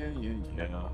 Yeah.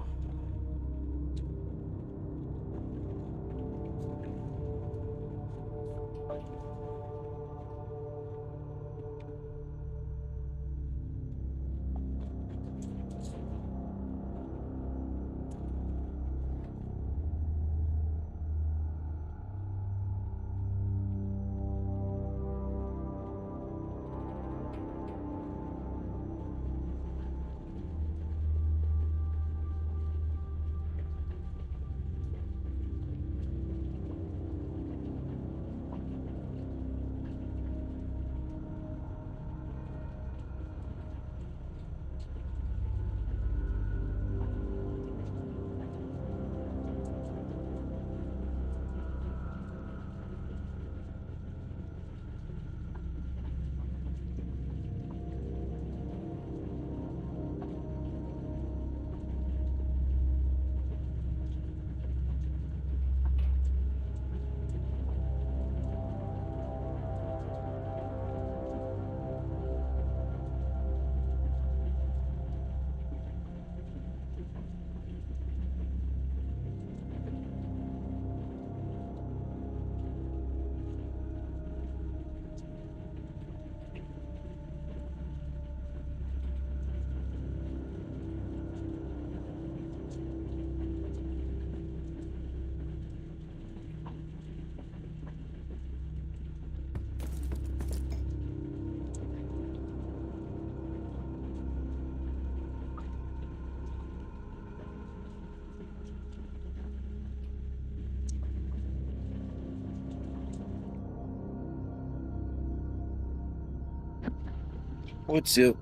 What's up?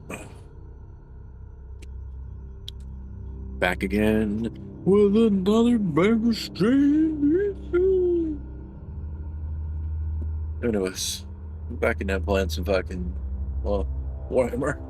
Back again with another banger stream. Anyways, I'm back in that playing some fucking, well, Warhammer.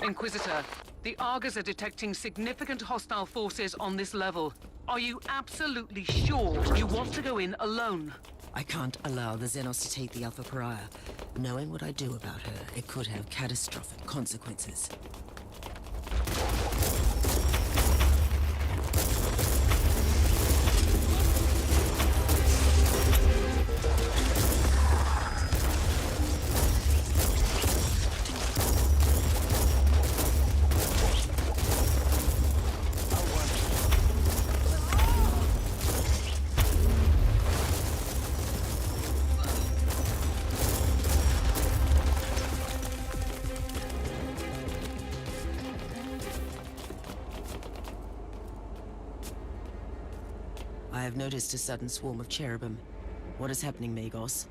Inquisitor, the Argos are detecting significant hostile forces on this level. Are you absolutely sure you want to go in alone? I can't allow the Xenos to take the Alpha Pariah. Knowing what I do about her, it could have catastrophic consequences. I have noticed a sudden swarm of cherubim. What is happening, Magos?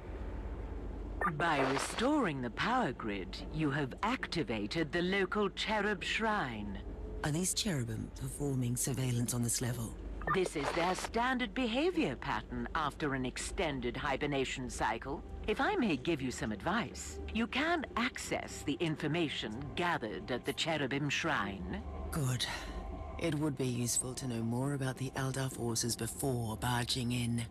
By restoring the power grid, you have activated the local cherub shrine. Are these cherubim performing surveillance on this level? This is their standard behavior pattern after an extended hibernation cycle. If I may give you some advice, you can access the information gathered at the cherubim shrine. Good. It would be useful to know more about the Eldar forces before barging in.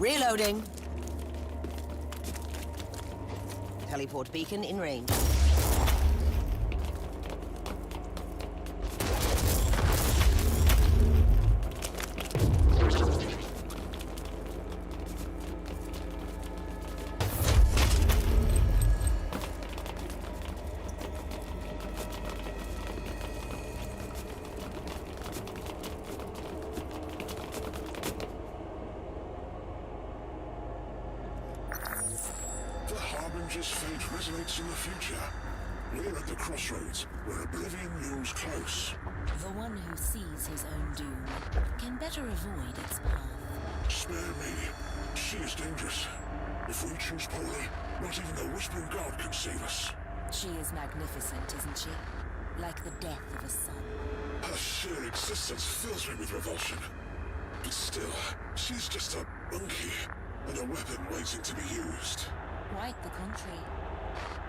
Reloading. Teleport beacon in range. The Harbinger's fate resonates in the future. We're at the crossroads, where oblivion looms close. The one who sees his own doom can better avoid its path. Spare me. She is dangerous. If we choose poorly, not even the Whispering God can save us. She is magnificent, isn't she? Like the death of a son. Her sheer existence fills me with revulsion. But still, she's just a monkey, and a weapon waiting to be used. Quite the contrary.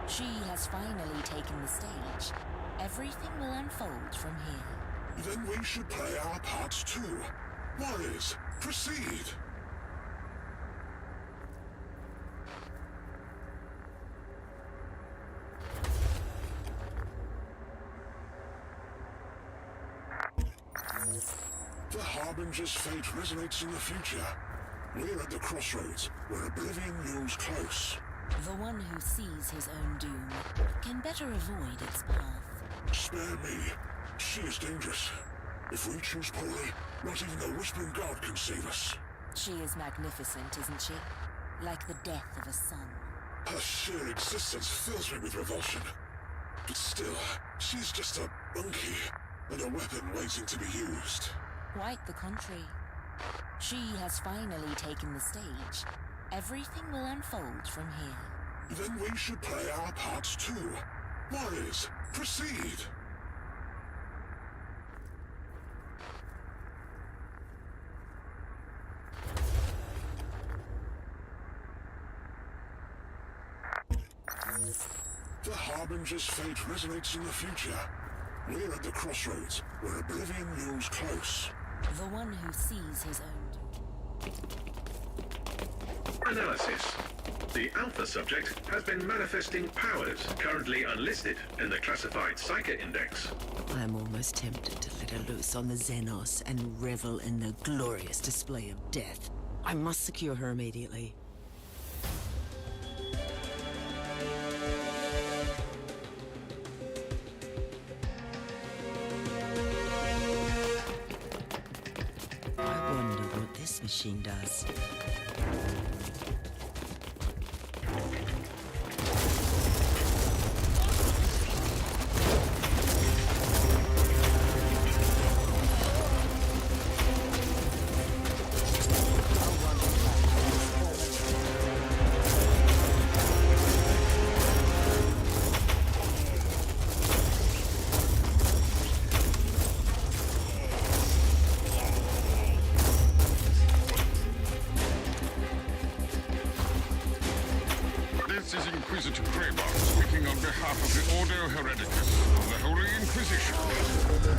She has finally taken the stage. Everything will unfold from here. Then we should play our parts too. Warriors, proceed! The Harbinger's fate resonates in the future. We're at the crossroads, where oblivion looms close. The one who sees his own doom can better avoid its path. Spare me. She is dangerous. If we choose poorly, not even the Whispering God can save us. She is magnificent, isn't she? Like the death of a son. Her sheer existence fills me with revulsion. But still, she's just a monkey, and a weapon waiting to be used. Quite the contrary. She has finally taken the stage. Everything will unfold from here. Then we should play our parts too. Warriors, proceed! The Harbinger's fate resonates in the future. We're at the crossroads, where oblivion looms close. The one who sees his own doom. Analysis. The Alpha subject has been manifesting powers currently unlisted in the classified Psyker Index. I'm almost tempted to let her loose on the Xenos and revel in the glorious display of death. I must secure her immediately. I wonder what this machine does. This is Inquisitor Kraber speaking on behalf of the Ordo Hereticus of the Holy Inquisition.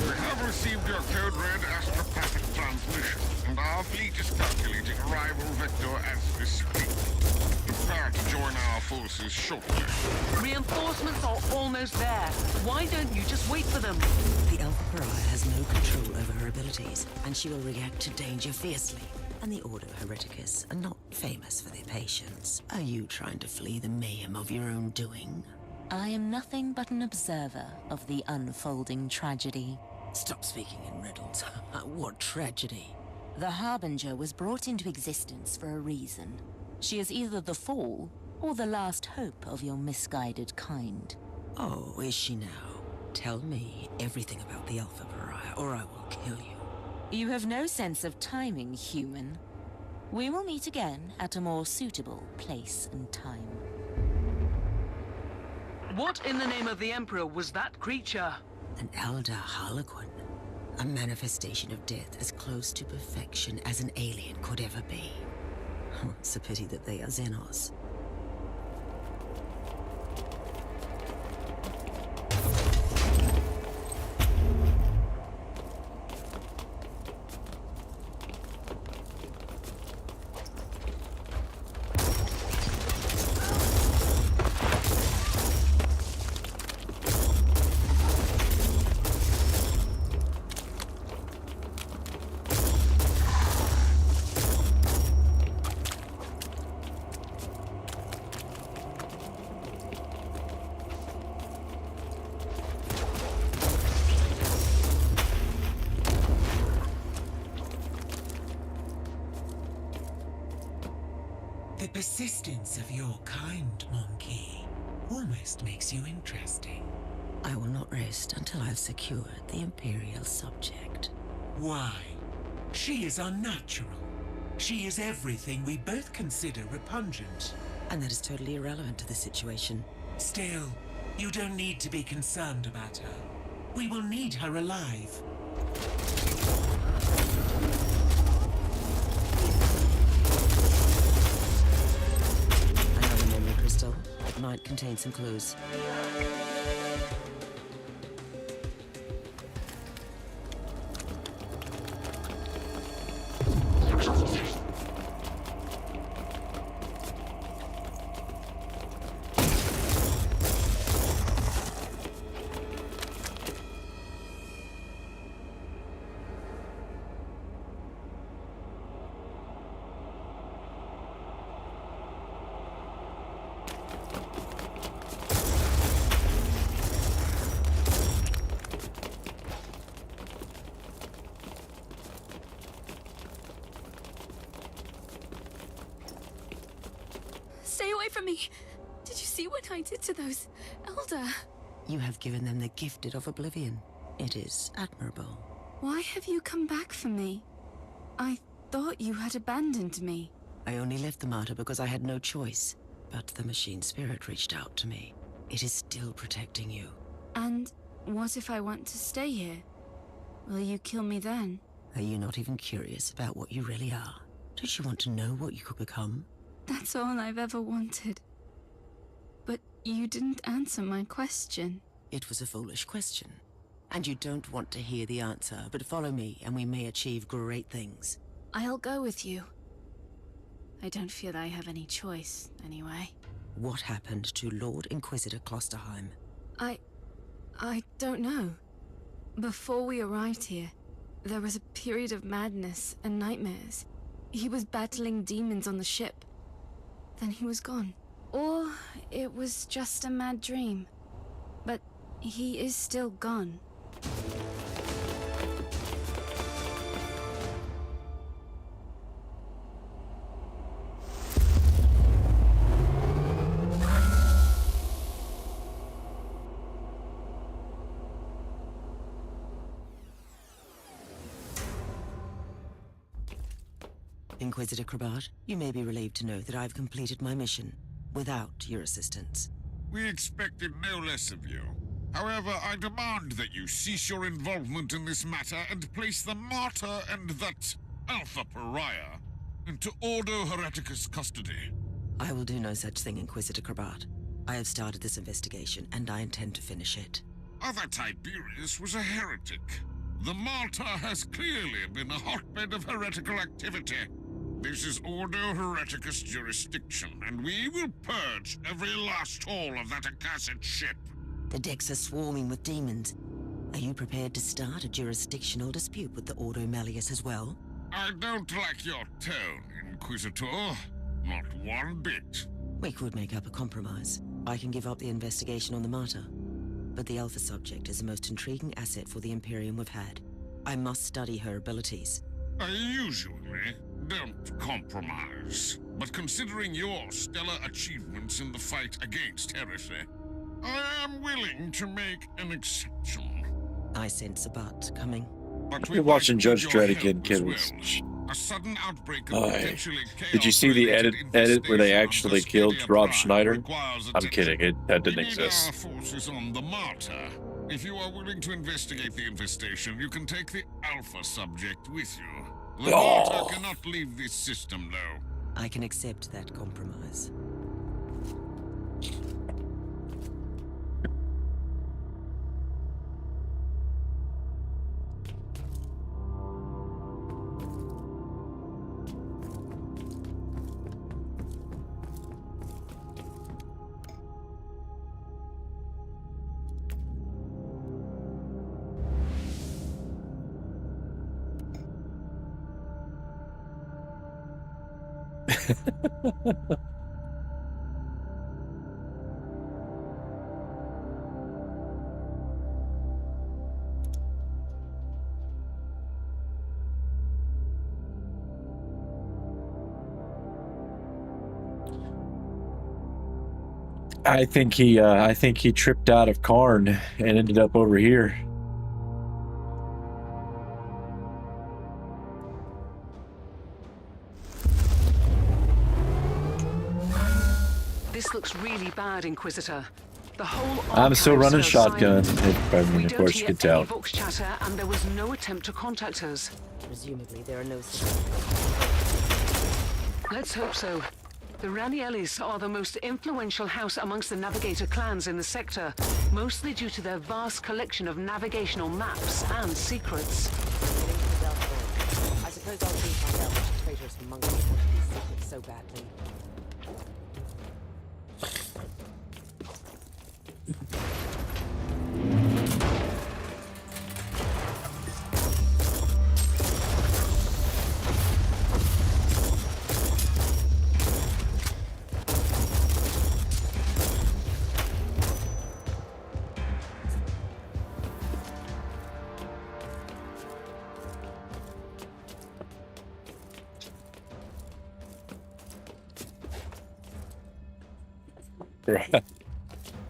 We have received your code red astropathic transmission, and our fleet is calculating arrival vector as we speak. Prepare to join our forces shortly. Reinforcements are almost there. Why don't you just wait for them? The Alpha Pariah has no control over her abilities, and she will react to danger fiercely. And the Ordo Hereticus are not famous for their patience. Are you trying to flee the mayhem of your own doing? I am nothing but an observer of the unfolding tragedy. Stop speaking in riddles. What tragedy? The Harbinger was brought into existence for a reason. She is either the fall or the last hope of your misguided kind. Oh, is she now? Tell me everything about the Alpha Pariah, or I will kill you. You have no sense of timing, human. We will meet again at a more suitable place and time. What in the name of the Emperor was that creature? An Elder Harlequin. A manifestation of death as close to perfection as an alien could ever be. It's a pity that they are Xenos. persistence of your kind, Monkey, almost makes you interesting. I will not rest until I've secured the Imperial subject. Why? She is unnatural. She is everything we both consider repugnant. And that is totally irrelevant to the situation. Still, you don't need to be concerned about her. We will need her alive. I have a memory crystal. It might contain some clues. Stay away from me! Did you see what I did to those Elder? You have given them the gifted of oblivion. It is admirable. Why have you come back for me? I thought you had abandoned me. I only left the martyr because I had no choice. But the machine spirit reached out to me. It is still protecting you. And what if I want to stay here? Will you kill me then? Are you not even curious about what you really are? Don't you want to know what you could become? That's all I've ever wanted. But you didn't answer my question. It was a foolish question. And you don't want to hear the answer, but follow me and we may achieve great things. I'll go with you. I don't feel I have any choice, anyway. What happened to Lord Inquisitor Klosterheim? I don't know. Before we arrived here, there was a period of madness and nightmares. He was battling demons on the ship. Then he was gone. Or it was just a mad dream. But he is still gone. Inquisitor Krabat, you may be relieved to know that I've completed my mission without your assistance. We expected no less of you. However, I demand that you cease your involvement in this matter and place the martyr and that Alpha Pariah into Ordo Hereticus custody. I will do no such thing, Inquisitor Krabat. I have started this investigation, and I intend to finish it. Other Tiberius was a heretic. The martyr has clearly been a hotbed of heretical activity. This is Ordo Hereticus jurisdiction, and we will purge every last hole of that accursed ship. The decks are swarming with demons. Are you prepared to start a jurisdictional dispute with the Ordo Malleus as well? I don't like your tone, Inquisitor. Not one bit. We could make up a compromise. I can give up the investigation on the martyr. But the Alpha subject is the most intriguing asset for the Imperium we've had. I must study her abilities. I usually don't compromise. But considering your stellar achievements in the fight against heresy, I am willing to make an exception. I sense a but coming. But You're watching Judge Dredd again, kid. kids. A sudden outbreak of potentially Did you see the edit where they actually killed Rob Schneider? I'm kidding, that didn't exist. Our forces on the martyr. If you are willing to investigate the infestation, you can take the Alpha subject with you. The martyr cannot leave this system, though. I can accept that compromise. I think he tripped out of Karn and ended up over here. This looks really bad, Inquisitor. The whole I'm still archives running go shotgun. silent. We Of don't course you hear can tell. any Vox chatter, and there was no attempt to contact us. Presumably there are no... Let's hope so. The Raniellis are the most influential house amongst the Navigator clans in the sector, mostly due to their vast collection of navigational maps and secrets. I suppose I'll soon find out which traitors from Mongols want these secrets so badly.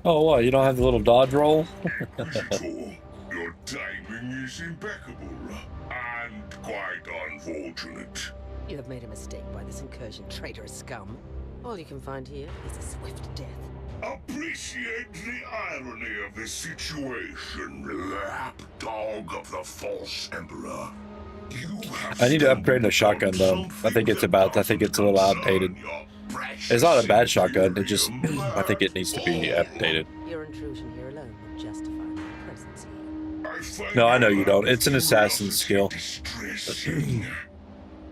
Oh, what? You don't have the little dodge roll? Inquisitor, your timing is impeccable and quite unfortunate. You have made a mistake by this incursion, traitorous scum. All you can find here is a swift death. Appreciate the irony of this situation, lapdog of the false emperor. You have I need to upgrade the shotgun though. I think it's a little outdated. It's not a bad shotgun, it just I think it needs to be updated. Your intrusion here alone would justify my presence here. No, I know you don't. It's an assassin's skill. Distressing,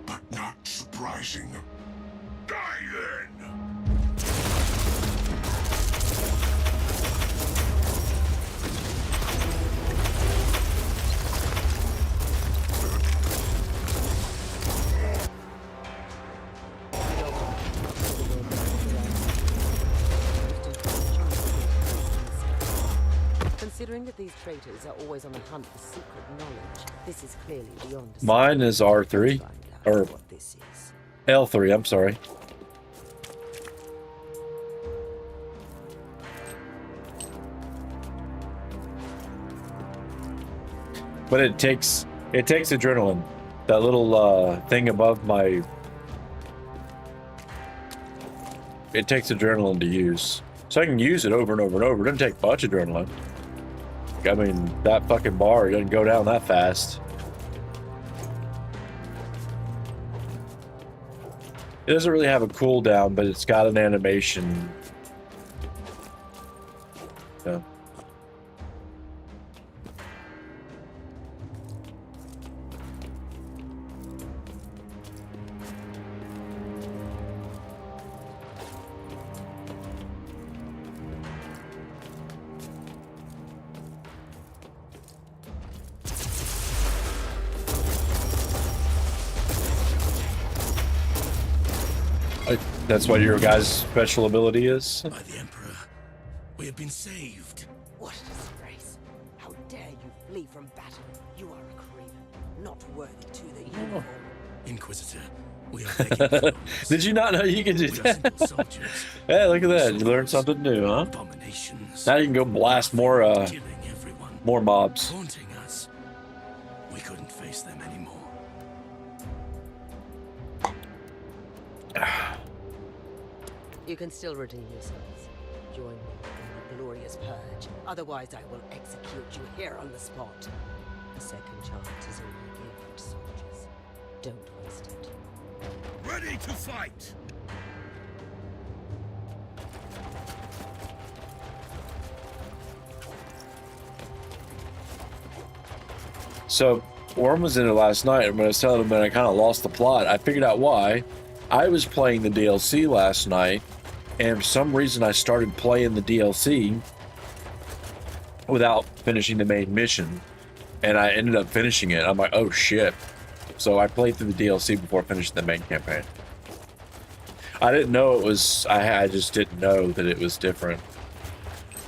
but not surprising. Die then! Considering that these traitors are always on the hunt for secret knowledge, this is clearly beyond... Mine is R3, or what this is. L3, I'm sorry. But it takes adrenaline. That little thing above my... It takes adrenaline to use. So I can use it over and over and over. It doesn't take much adrenaline. I mean, that fucking bar doesn't go down that fast. It doesn't really have a cooldown, but it's got an animation. Yeah. That's what your guys' special ability is? By the Emperor, we have been saved. What a disgrace. How dare you flee from battle? You are a craven, not worthy to the uniform. Inquisitor, we are begging. Did you not know you could do that? Hey, look at that. You learned something new, huh? Abominations. Now you can go blast more Killing everyone. more mobs. Haunting us. We couldn't face them anymore. You can still redeem yourselves. Join me in the glorious purge. Otherwise, I will execute you here on the spot. A second chance is all you give, soldiers. Don't waste it. Ready to fight! So, Worm was in it last night, and when I was telling him that I kind of lost the plot, I figured out why. I was playing the DLC last night, and for some reason I started playing the DLC without finishing the main mission, and I ended up finishing it. I'm like, oh shit. So I played through the DLC before finishing the main campaign. I didn't know it was, I just didn't know that it was different.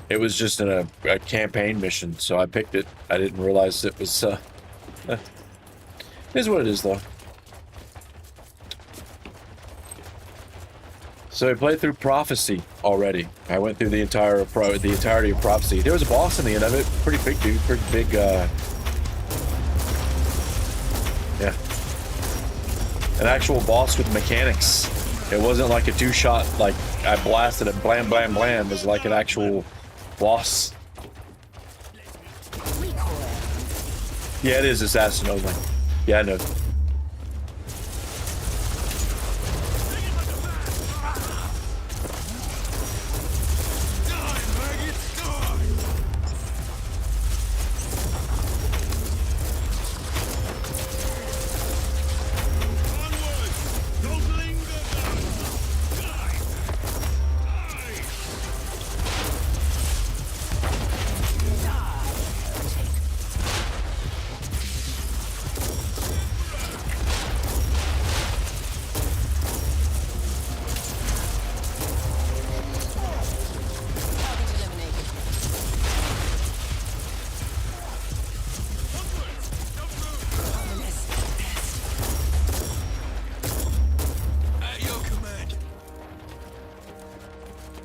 It was just in a campaign mission, so I picked it. I didn't realize it was, it is what it is though. So I played through Prophecy already. I went through the entirety of Prophecy. There was a boss in the end of it. Pretty big dude. Pretty big. Yeah. An actual boss with mechanics. It wasn't like a two-shot, like I blasted it, blam, blam, blam. It was like an actual boss. Yeah, it is assassin only. Yeah, I know.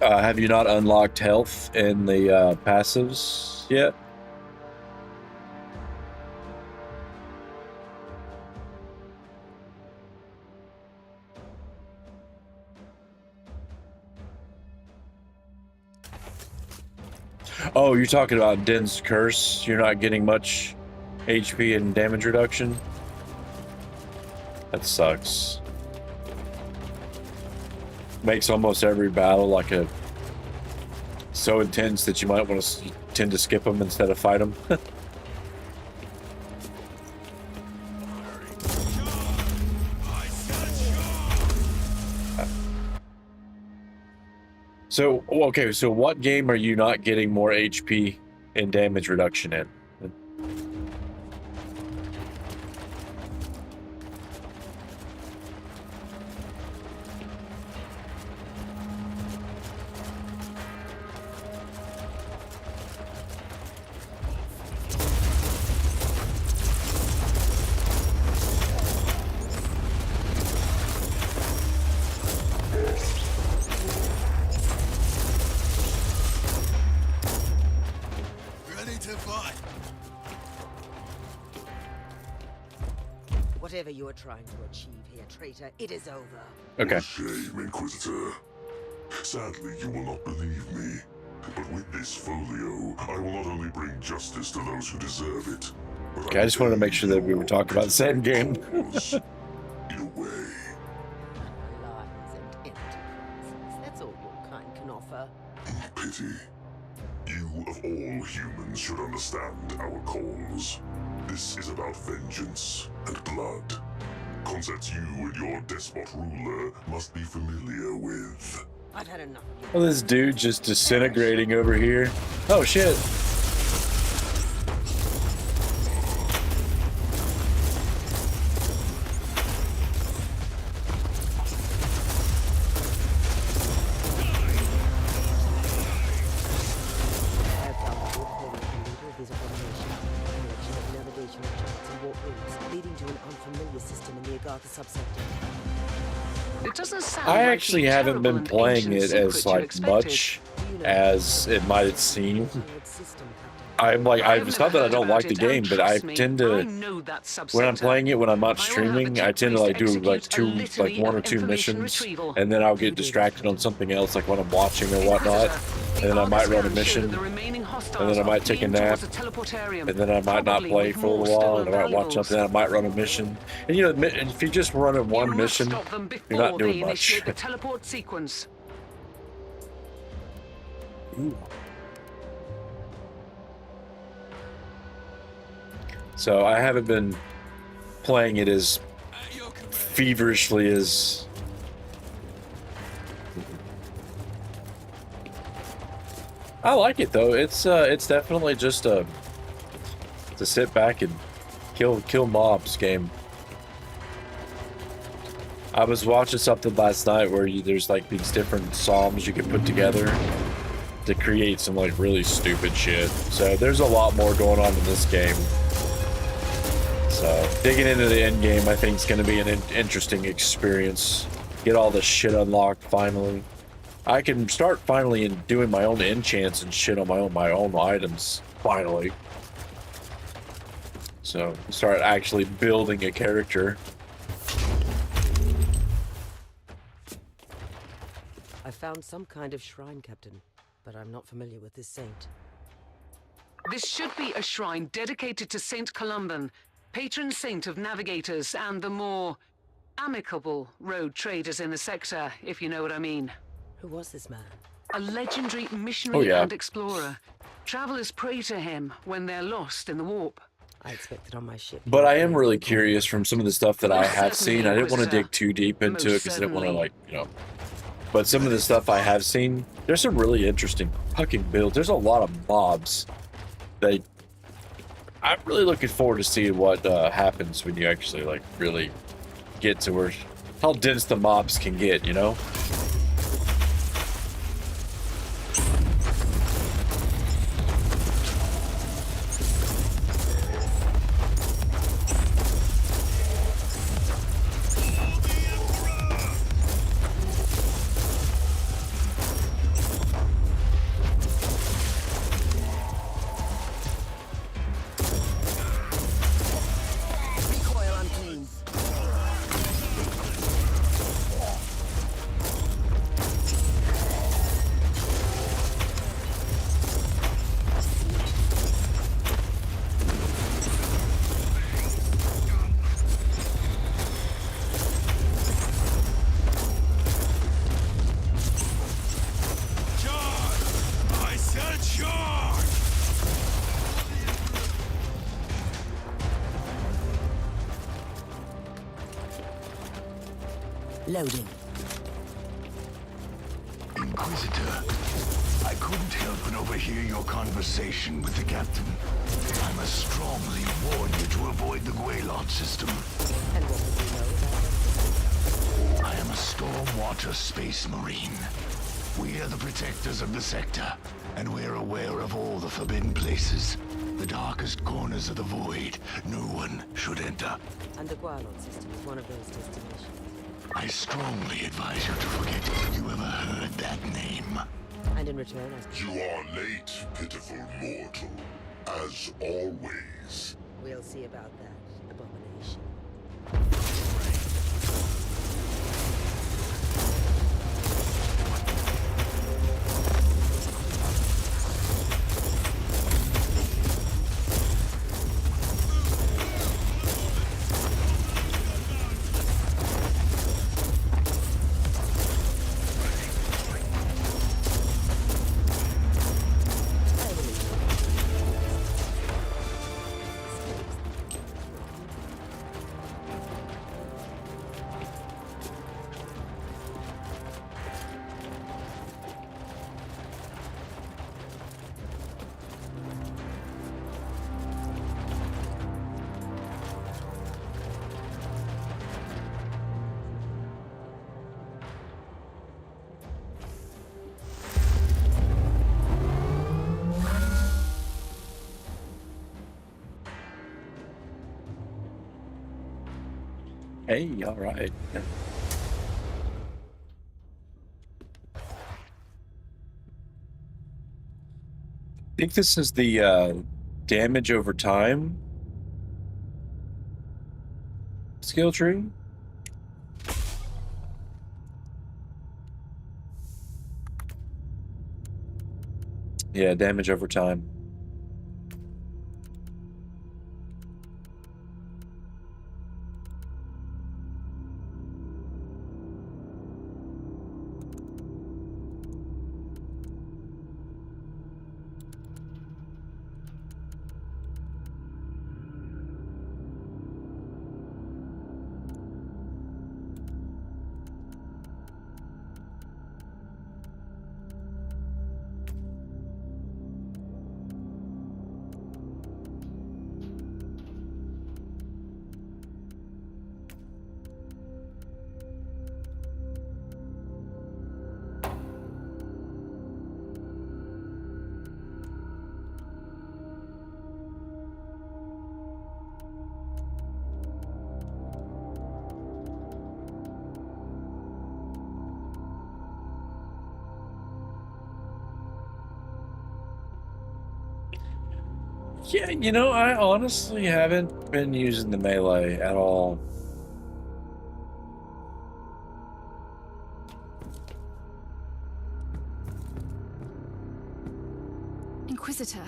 Have you not unlocked health in the passives yet? Oh, you're talking about Den's Curse? You're not getting much HP and damage reduction? That sucks. Makes almost every battle like a so intense that you might want to tend to skip them instead of fight them. So, okay, so what game are you not getting more HP and damage reduction in? Whatever you are trying to achieve here, traitor, it is over. Okay. Shame, Inquisitor. Sadly, you will not believe me. But with this folio, I will not only bring justice to those who deserve it. Okay, I just wanted to make sure that we were talking about the same game. In a way. Lies and enterprises. That's all your kind can offer. Pity. You, of all humans, should understand our cause. This is about vengeance and blood. Concepts you and your despot ruler must be familiar with. I've had enough. Oh, this dude just disintegrating over here. Oh, shit. I actually haven't been playing it as like much as it might seem. I'm like, it's not that I don't like the game, but I tend to, when I'm playing it, when I'm not streaming, I tend to like do like one or two missions, and then I'll get distracted on something else, like when I'm watching or whatnot, and then I might run a mission, and then I might take a nap, and then I might not play for a little while, and I might watch something, and I might run a mission. And you know, if you just run in one mission, you're not doing much. Ooh. So I haven't been playing it as feverishly as I like it though. It's definitely just to sit back and kill mobs game. I was watching something last night where there's like these different psalms you can put together to create some like really stupid shit. So there's a lot more going on in this game. So digging into the end game, I think, is going to be an interesting experience. Get all this shit unlocked finally. I can start finally in doing my own enchants and shit on my own items finally. So start actually building a character. I found some kind of shrine, Captain, but I'm not familiar with this saint. This should be a shrine dedicated to Saint Columban, patron saint of navigators and the more amicable road traders in the sector, if you know what I mean. Who was this man? A legendary missionary yeah. and explorer. Travelers pray to him when they're lost in the warp. I expected on my ship. But I am really curious from some of the stuff that I have seen. I didn't want to dig too deep into it because I didn't want to, like, you know. But some of the stuff I have seen, there's some really interesting fucking builds. There's a lot of mobs that I'm really looking forward to seeing what happens when you actually, like, really get to where how dense the mobs can get, you know? Loading. Inquisitor, I couldn't help but overhear your conversation with the captain. I must strongly warn you to avoid the Guaylot system. And what do you know about it? I am a Stormwater Space Marine. We are the protectors of the sector, and we're aware of all the forbidden places. The darkest corners of the void. No one should enter. And the Guaylot system is one of those destinations. I strongly advise you to forget you ever heard that name. And in return, You are late, pitiful mortal. As always. we'll see about that, abomination. Hey, all right. I think this is the damage over time skill tree. Yeah, damage over time. Yeah, you know, I honestly haven't been using the melee at all. Inquisitor,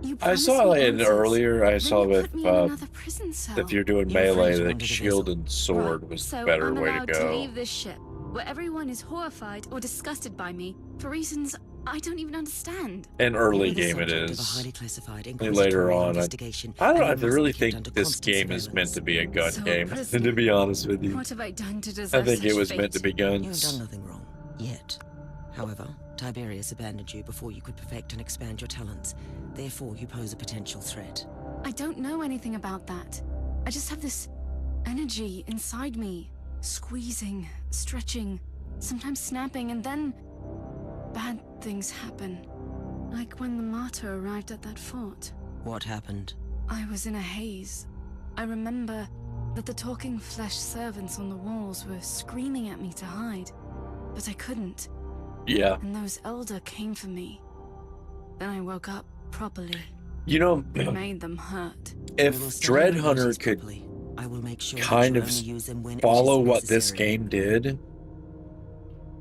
you I promised saw me it answers. earlier. I Then saw you with put me in another prison cell. if you're doing You're free melee, to the wander the shield vessel. and sword Right, was the so better I'm way to allowed go. to leave this ship, where everyone is horrified or disgusted by me for reasons I don't even understand. In early You're the game, it subject of a is. highly classified Later inquisitorial on, I investigation, don't know. I and you must really be kept under think this constant game is meant surveillance. to be a gun So a game. prisoner. To be honest with you, What have I done to I deserve think it such was meant to fate? be You have done guns. nothing wrong. Yet. However, Tiberius abandoned you before you could perfect and expand your talents. Therefore, you pose a potential threat. I don't know anything about that. I just have this energy inside me, squeezing, stretching, sometimes snapping, and then bad things happen. Like when the martyr arrived at that fort. What happened? I was in a haze. I remember that the talking flesh servants on the walls were screaming at me to hide, but I couldn't. Yeah. And those elder came for me. Then I woke up properly. You know, and made them hurt. if Dread Hunter could I will make sure kind that of you only use them when it follow is what this necessary. game did,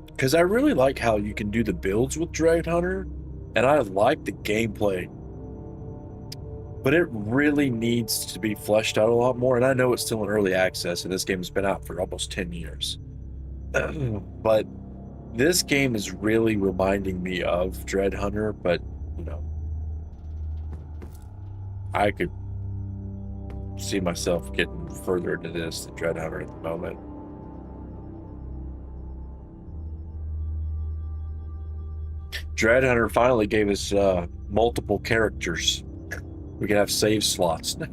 because I really like how you can do the builds with Dread Hunter, and I like the gameplay. But it really needs to be fleshed out a lot more, and I know it's still in early access, and this game has been out for almost 10 years. But this game is really reminding me of Dread Hunter, but, you know, I could see myself getting further into this than Dread Hunter at the moment. Dread Hunter finally gave us multiple characters. We can have save slots now.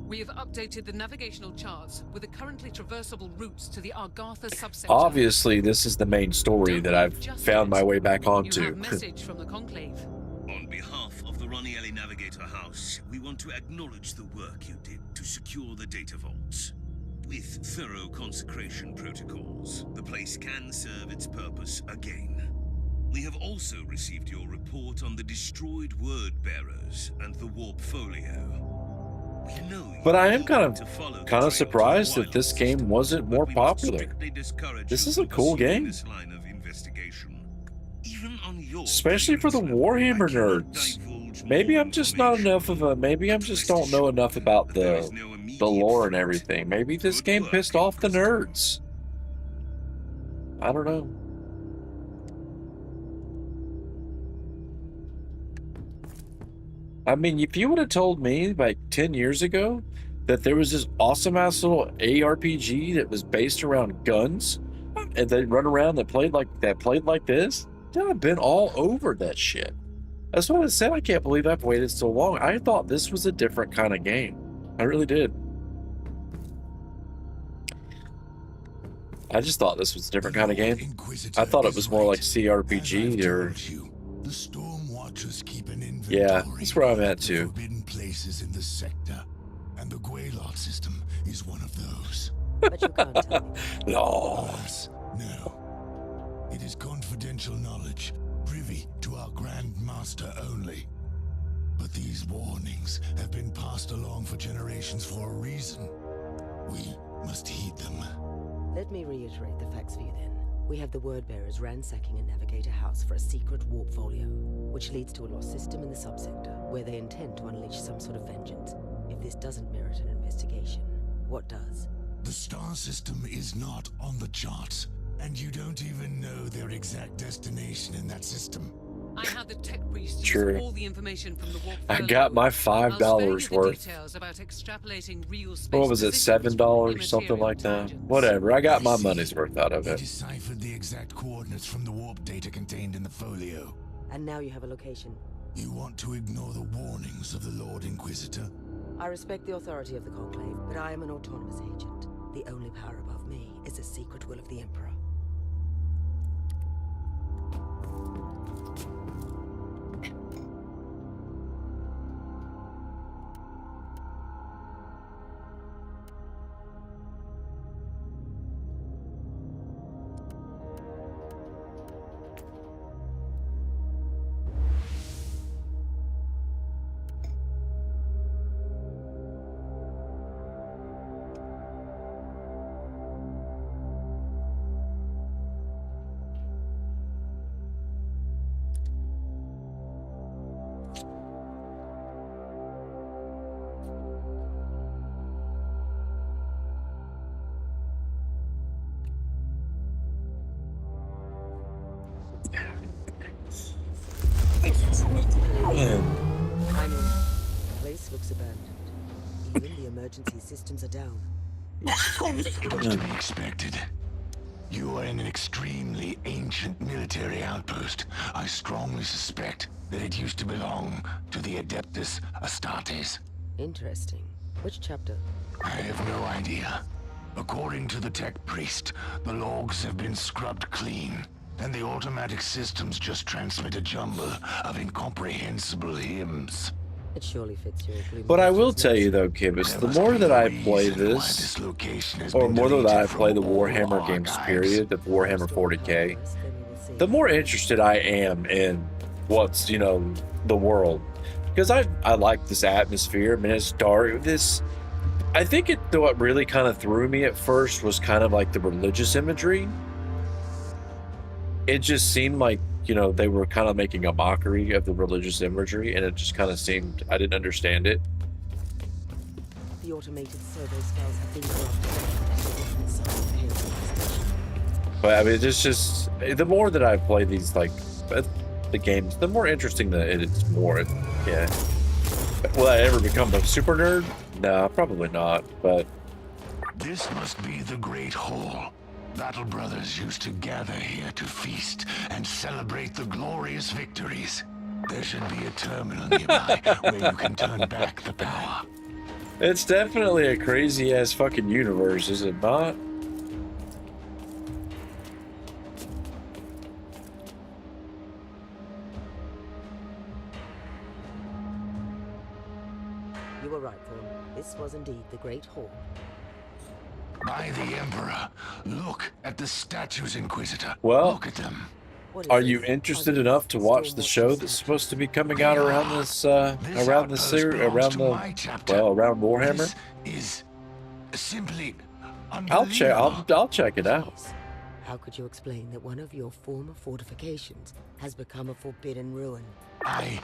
We have updated the navigational charts with the currently traversable routes to the Argatha subsector. Obviously, this is the main story that I've found my way back You onto. have message from the Conclave. On behalf of the Ranielli Navigator House, we want to acknowledge the work you did to secure the data vaults. With thorough consecration protocols, the place can serve its purpose again. We have also received your report on the destroyed word bearers and the warp folio. We know But I am kind of surprised that this game wasn't more popular. This is a cool game, especially for the Warhammer nerds. Maybe I'm just not enough of a. Maybe I'm just don't know enough about the lore and everything. Maybe this game pissed off the nerds. I don't know. I mean, if you would have told me like 10 years ago that there was this awesome ass little ARPG that was based around guns and they run around that played like this, then I've been all over that shit. That's what I said. I can't believe I've waited so long. I thought this was a different kind of game. I really did. I just thought this was a different kind of game. I thought it was more like CRPG or. The Storm Watchers keep an inventory. Yeah, that's where I'm at too. Forbidden places in the sector, and the Guaylot system is one of those. But you can't tell me. No. Alas, no. It is confidential knowledge, privy to our Grand Master only. But these warnings have been passed along for generations for a reason. We must heed them. Let me reiterate the facts for you then. We have the word bearers ransacking a Navigator house for a secret warp folio, which leads to a lost system in the subsector, where they intend to unleash some sort of vengeance. If this doesn't merit an investigation, what does? The star system is not on the charts, and you don't even know their exact destination in that system. I had the tech priest True. use all the information from the warp I folio. got my I'll spare you $5 the worth. details about extrapolating real space What was it, positions from $7, something immaterial like that? tangents. Whatever. I got my I see. money's worth out of You it. deciphered the exact coordinates from the warp data contained in the folio. And now you have a location. You want to ignore the warnings of the Lord Inquisitor? I respect the authority of the Conclave, but I am an autonomous agent. The only power above me is the secret will of the Emperor. I know. The place looks abandoned. Even the emergency systems are down. It was to be expected. You are in an extremely ancient military outpost. I strongly suspect that it used to belong to the Adeptus Astartes. Interesting. Which chapter? I have no idea. According to the tech priest, the logs have been scrubbed clean, and the automatic systems just transmit a jumble of incomprehensible hymns. It surely fits your gloomy. But I will tell you though, Kibis, the more that I play this, or more that I play the Warhammer games period, the Warhammer 40k, the more interested I am in what's, you know, the world. Because I like this atmosphere. I mean, it's dark. I think what really kind of threw me at first was kind of like the religious imagery. It just seemed like, you know, they were kind of making a mockery of the religious imagery, and it just kind of seemed, I didn't understand it. The automated servo cells have been corrupted. But I mean, it's just, the more that I play these, like, the games, the more interesting that it's more, yeah. Will I ever become a super nerd? No, probably not, but... This must be the Great Hall. Battle Brothers used to gather here to feast and celebrate the glorious victories. There should be a terminal nearby where you can turn back the power. It's definitely a crazy-ass fucking universe, is it not? You were right, Thorn. This was indeed the Great Hall. By the Emperor, look at the statues, Inquisitor. Well, look at them. Are you interested enough to watch the show that's supposed to be coming out around around Warhammer? Is simply I'll check it out. How could you explain that one of your former fortifications has become a forbidden ruin? I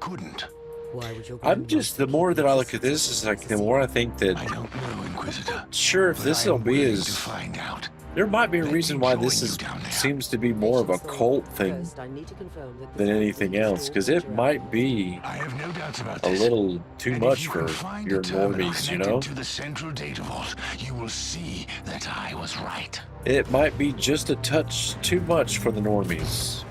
couldn't. Why would your I'm just, the more that I look at this, is like the more I think that I don't know, Inquisitor. Not sure if this will be as. To find out. There might be a reason why this seems to be more of a cult thing than anything else, because it might be a little too much for your normies, you know? To the central data vault, you will see that I was right. It might be just a touch too much for the normies.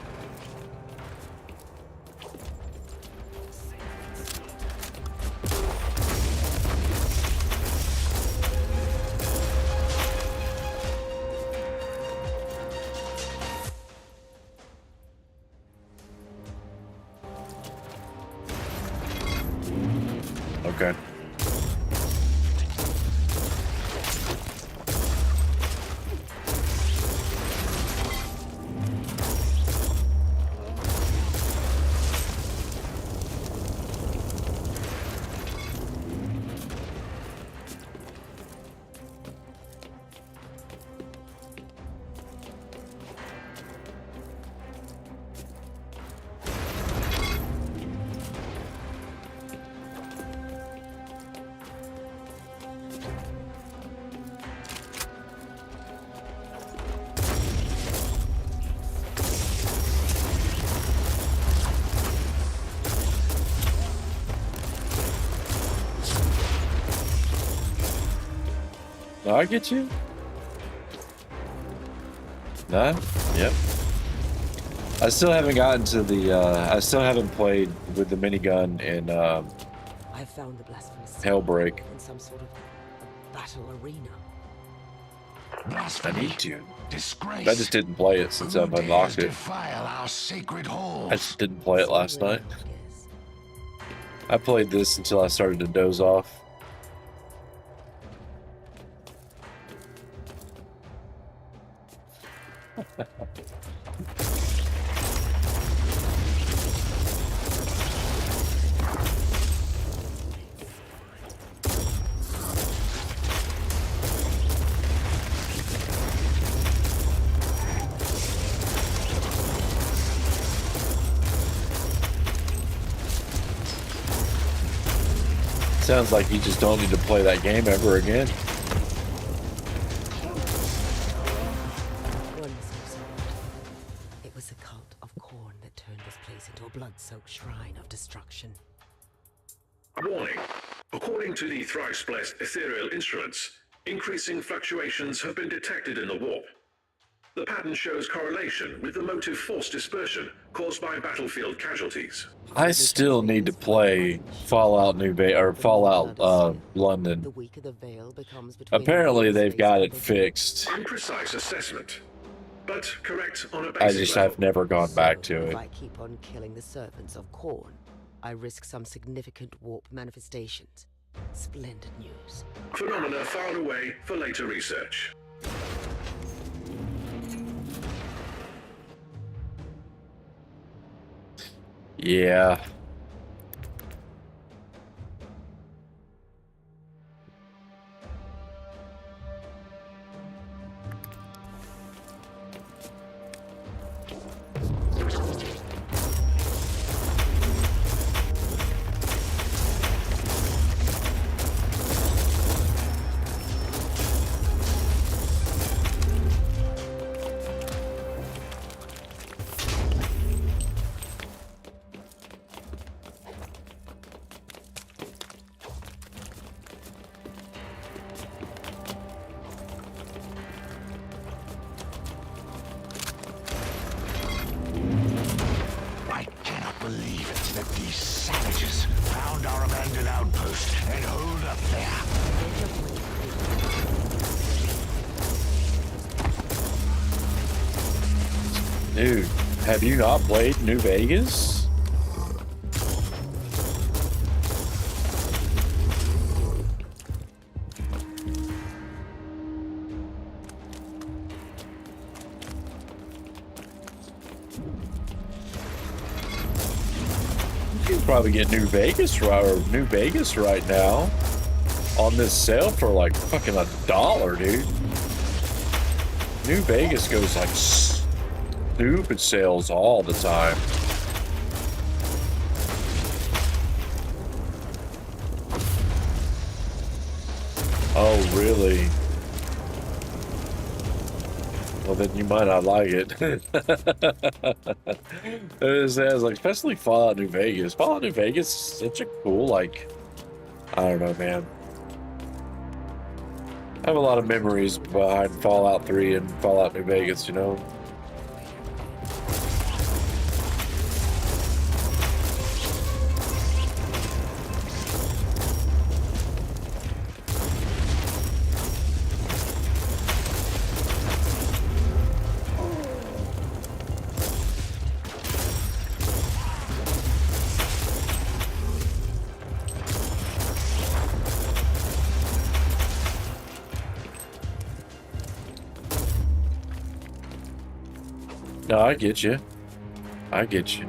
Okay. No, I get you. Nah? Yep. I still haven't gotten to the, I still haven't played with the minigun in, I found the blasphemous Hellbreak. in some sort of battle arena. I need to. Disgrace. I just didn't play it since I've unlocked it. Defile our sacred halls. I just didn't play it last night. I played this until I started to doze off. Sounds like you just don't need to play that game ever again. One must have survived. It was a cult. result of Khorne that turned this place into a blood-soaked shrine of destruction. Warning. According to the thrice-blessed ethereal instruments, increasing fluctuations have been detected in the warp. The pattern shows correlation with the motive force dispersion caused by battlefield casualties. I still need to play Fallout New Bay or Fallout London. Apparently they've got it fixed. Imprecise assessment, but correct on a basic I just level. have never gone back to If it. I keep on killing the servants of Khorne, I risk some significant warp manifestations. Splendid news. Phenomena filed away for later research. Yeah. I cannot believe that these savages found our abandoned outpost and hold up there. Dude, have you not played New Vegas? You can probably get New Vegas right now on this sale for like fucking $1, dude. New Vegas goes like stupid sales all the time. Oh, really? Well, then you might not like it. It says, like, especially Fallout New Vegas. Fallout New Vegas is such a cool, like, I don't know, man. I have a lot of memories behind Fallout 3 and Fallout New Vegas, you know? No, I get you. I get you.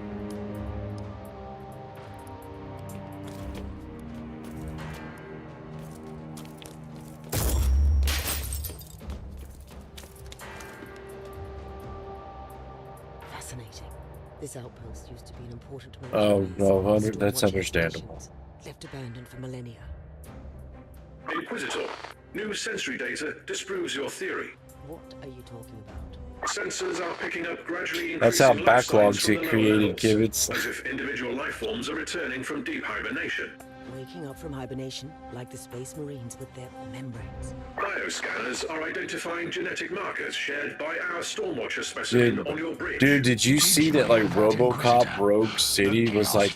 Fascinating. This outpost used to be an important Oh, no, military that's watching understandable. stations, left abandoned for millennia. Inquisitor, new sensory data disproves your theory. What are you talking about? Sensors are picking up gradually That's how increasing life signs backlogs from get the lower created, levels, kids. as if individual life forms are returning from deep hibernation. Waking up from hibernation, like the Space Marines with their membranes. Bioscanners are identifying genetic markers shared by our Stormwatcher specimen on your bridge. Dude, did you see that, like, RoboCop Rogue City was like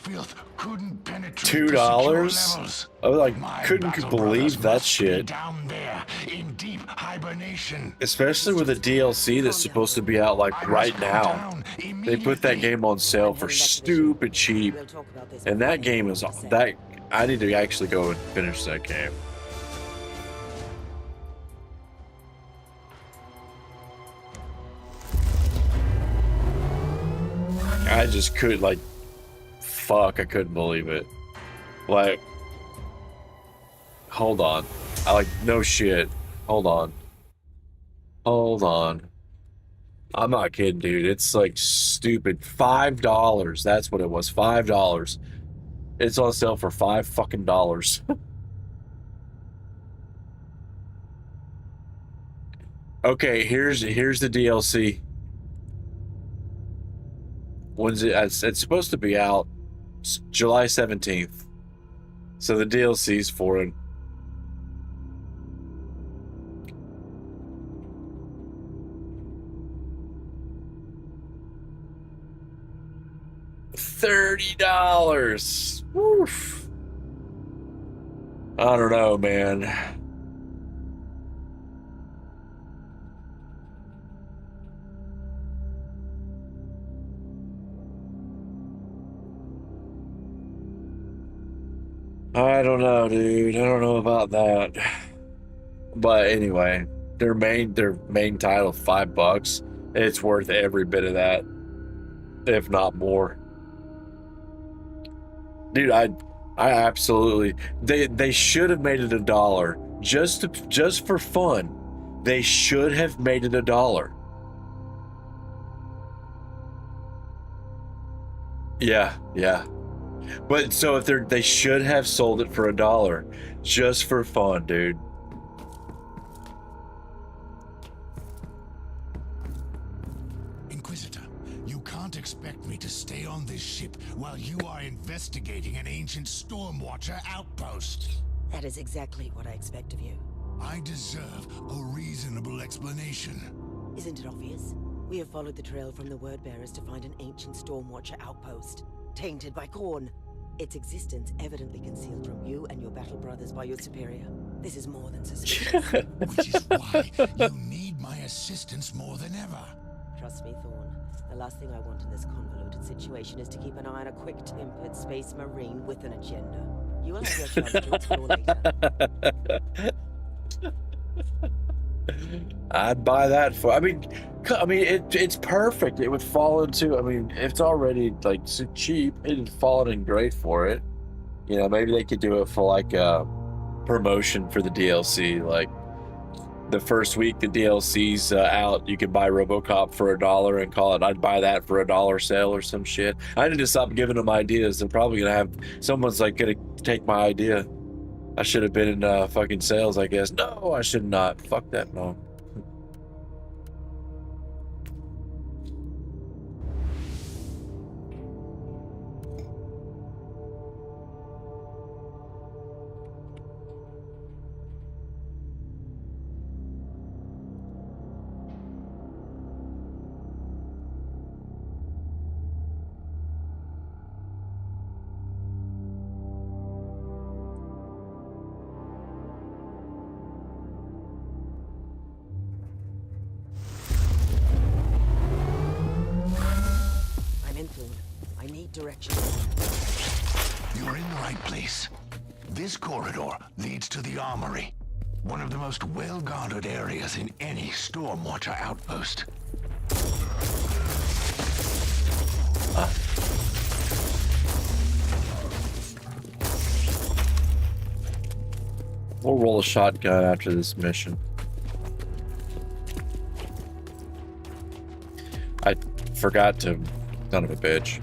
$2? I was like, couldn't believe that shit. Down there in deep hibernation. Especially with a DLC that's supposed to be out like right now. They put that game on sale for stupid cheap. And that game is that I need to actually go and finish that game. I just could like fuck, I couldn't believe it. Like, hold on. I like, no shit. Hold on. Hold on. I'm not kidding, dude. It's like stupid. $5. That's what it was. $5. It's on sale for $5 fucking dollars. Okay, here's the DLC. When's it? It's supposed to be out July 17th. So the DLC's for it. $30. Woof. I don't know, man. I don't know, dude. I don't know about that. But anyway, their main title, $5. It's worth every bit of that, if not more. Dude, I absolutely they should have made it $1 just for fun. They should have made it $1. Yeah, yeah. But so if they should have sold it for $1 just for fun, dude. Inquisitor, you can't expect me to stay on this ship while you are investigating an ancient Stormwatcher outpost. That is exactly what I expect of you. I deserve a reasonable explanation. Isn't it obvious? We have followed the trail from the Wordbearers to find an ancient Stormwatcher outpost, tainted by Khorne. Its existence evidently concealed from you and your battle brothers by your superior. This is more than suspicious. Which is why you need my assistance more than ever. Trust me, Thorn. The last thing I want in this convoluted situation is to keep an eye on a quick-tempered space marine with an agenda. You will have your chance to explore later. I'd buy that for. I mean, it's perfect. It would fall into. I mean, it's already like so cheap. It'd fall in great for it. You know, maybe they could do it for like a promotion for the DLC. Like the first week the DLC's out, you can buy RoboCop for $1 and call it. I'd buy that for $1 sale or some shit. I need to stop giving them ideas. They're probably gonna have someone's like gonna take my idea. I should have been in fucking sales, I guess. No, I should not. Fuck that, no. Direction. You're in the right place. This corridor leads to the armory, one of the most well-guarded areas in any Stormwatcher outpost. We'll roll a shotgun after this mission. I forgot to, son of a bitch.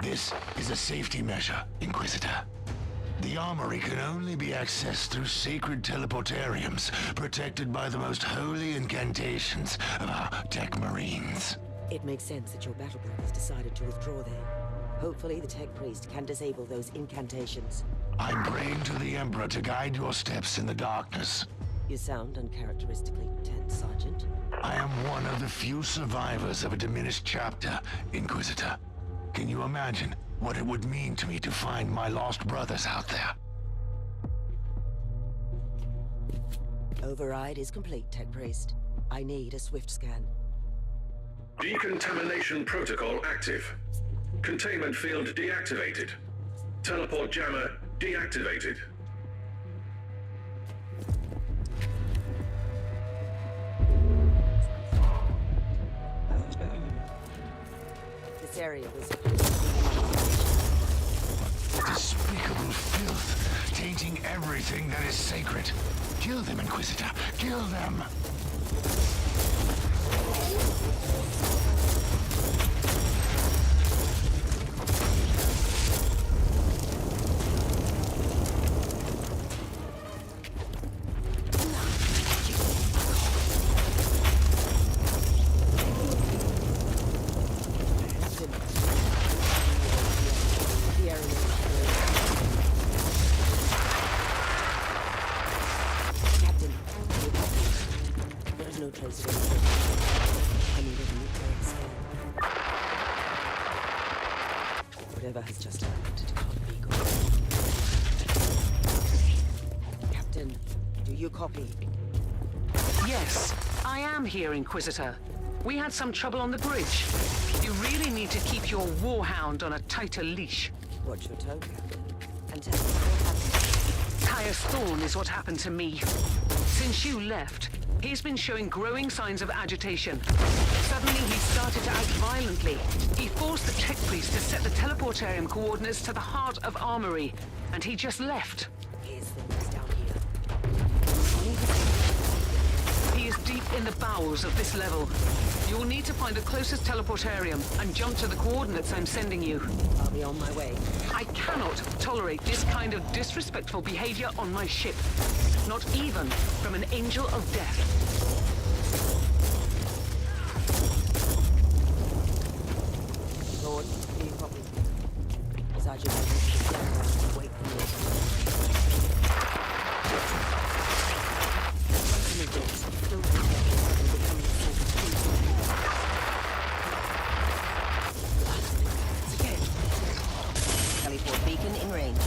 This is a safety measure, Inquisitor. The armory can only be accessed through sacred teleportariums, protected by the most holy incantations of our tech marines. It makes sense that your battle brothers decided to withdraw there. Hopefully the tech priest can disable those incantations. I'm praying to the Emperor to guide your steps in the darkness. You sound uncharacteristically tense, Sergeant. I am one of the few survivors of a diminished chapter, Inquisitor. Can you imagine what it would mean to me to find my lost brothers out there? Override is complete, Tech Priest. I need a swift scan. Decontamination protocol active. Containment field deactivated. Teleport jammer deactivated. This area was... Despicable filth, tainting everything that is sacred. Kill them, Inquisitor. Kill them! Whatever has just happened, it can't be good. Captain, do you copy? Yes, I am here, Inquisitor. We had some trouble on the bridge. You really need to keep your warhound on a tighter leash. Watch your tone, Captain. And tell me what happened. Caius Thorne is what happened to me. Since you left, he's been showing growing signs of agitation. Suddenly, he started to act violently. He forced the tech priest to set the teleportarium coordinates to the heart of Armory, and he just left. Here's things down here. He is deep in the bowels of this level. You will need to find the closest teleportarium and jump to the coordinates I'm sending you. I'll be on my way. I cannot tolerate this kind of disrespectful behavior on my ship. Not even from an angel of death. Lord, do you copy? Sergeant, I need you to stand by. Wait for me. Still Teleport beacon in range.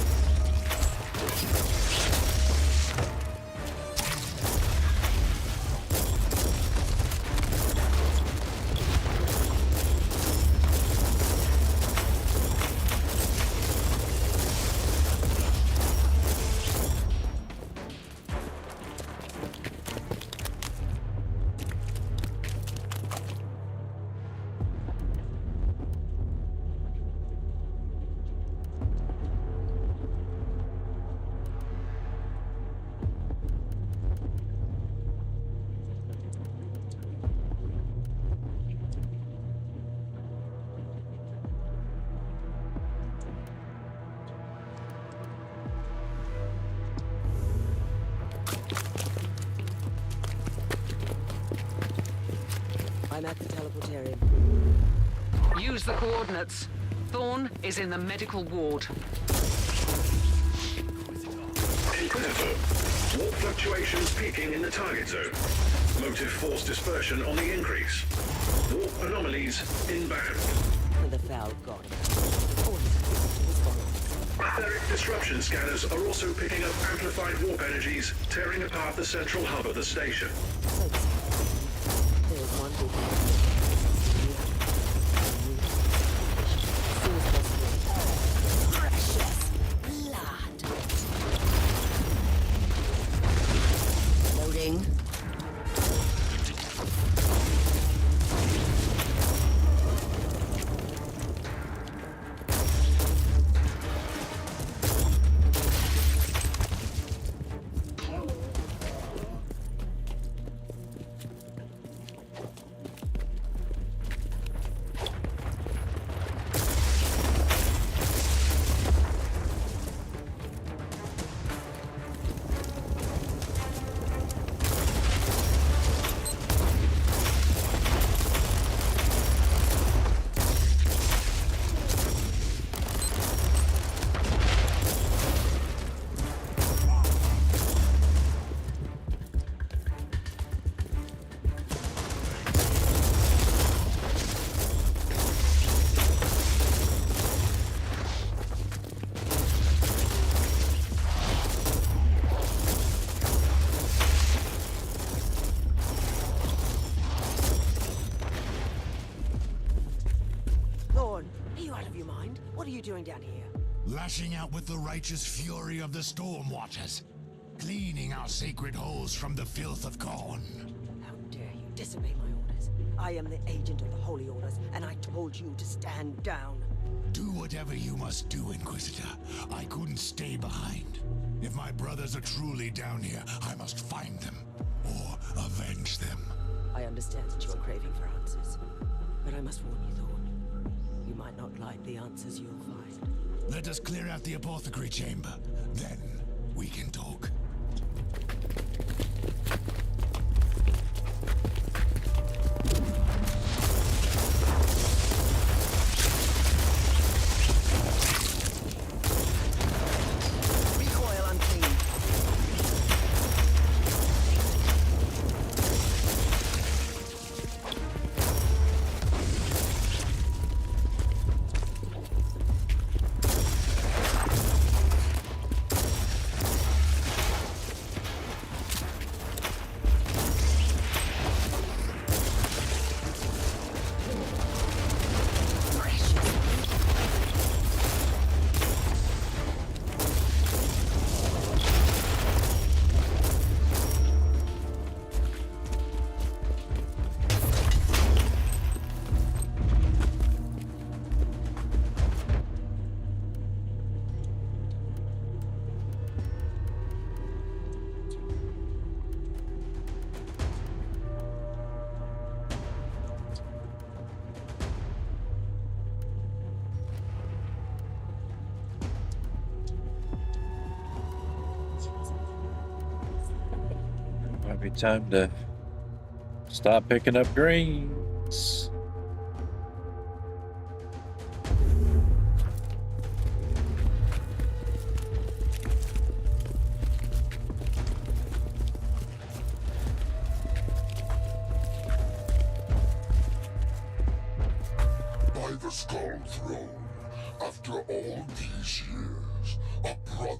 I'm at the teleportarium. Use the coordinates. Thorne is in the medical ward. Inquisitor, warp fluctuations peaking in the target zone. Motive force dispersion on the increase. Warp anomalies inbound. And the foul god. Etheric disruption scanners are also picking up amplified warp energies, tearing apart the central hub of the station. There's one Precious blood. Loading. you doing down here? Lashing out with the righteous fury of the Storm Watchers. Cleaning our sacred halls from the filth of Khorne. How dare you disobey my orders? I am the agent of the Holy Orders, and I told you to stand down. Do whatever you must do, Inquisitor. I couldn't stay behind. If my brothers are truly down here, I must find them. Or avenge them. I understand that you are craving for answers. But I must warn you, Thorn. You might not like the answers you'll find. Let us clear out the apothecary chamber. Then we can talk. Recoil unclean. Might be time to stop picking up greens. By the Skull Throne, after all these years, a brother,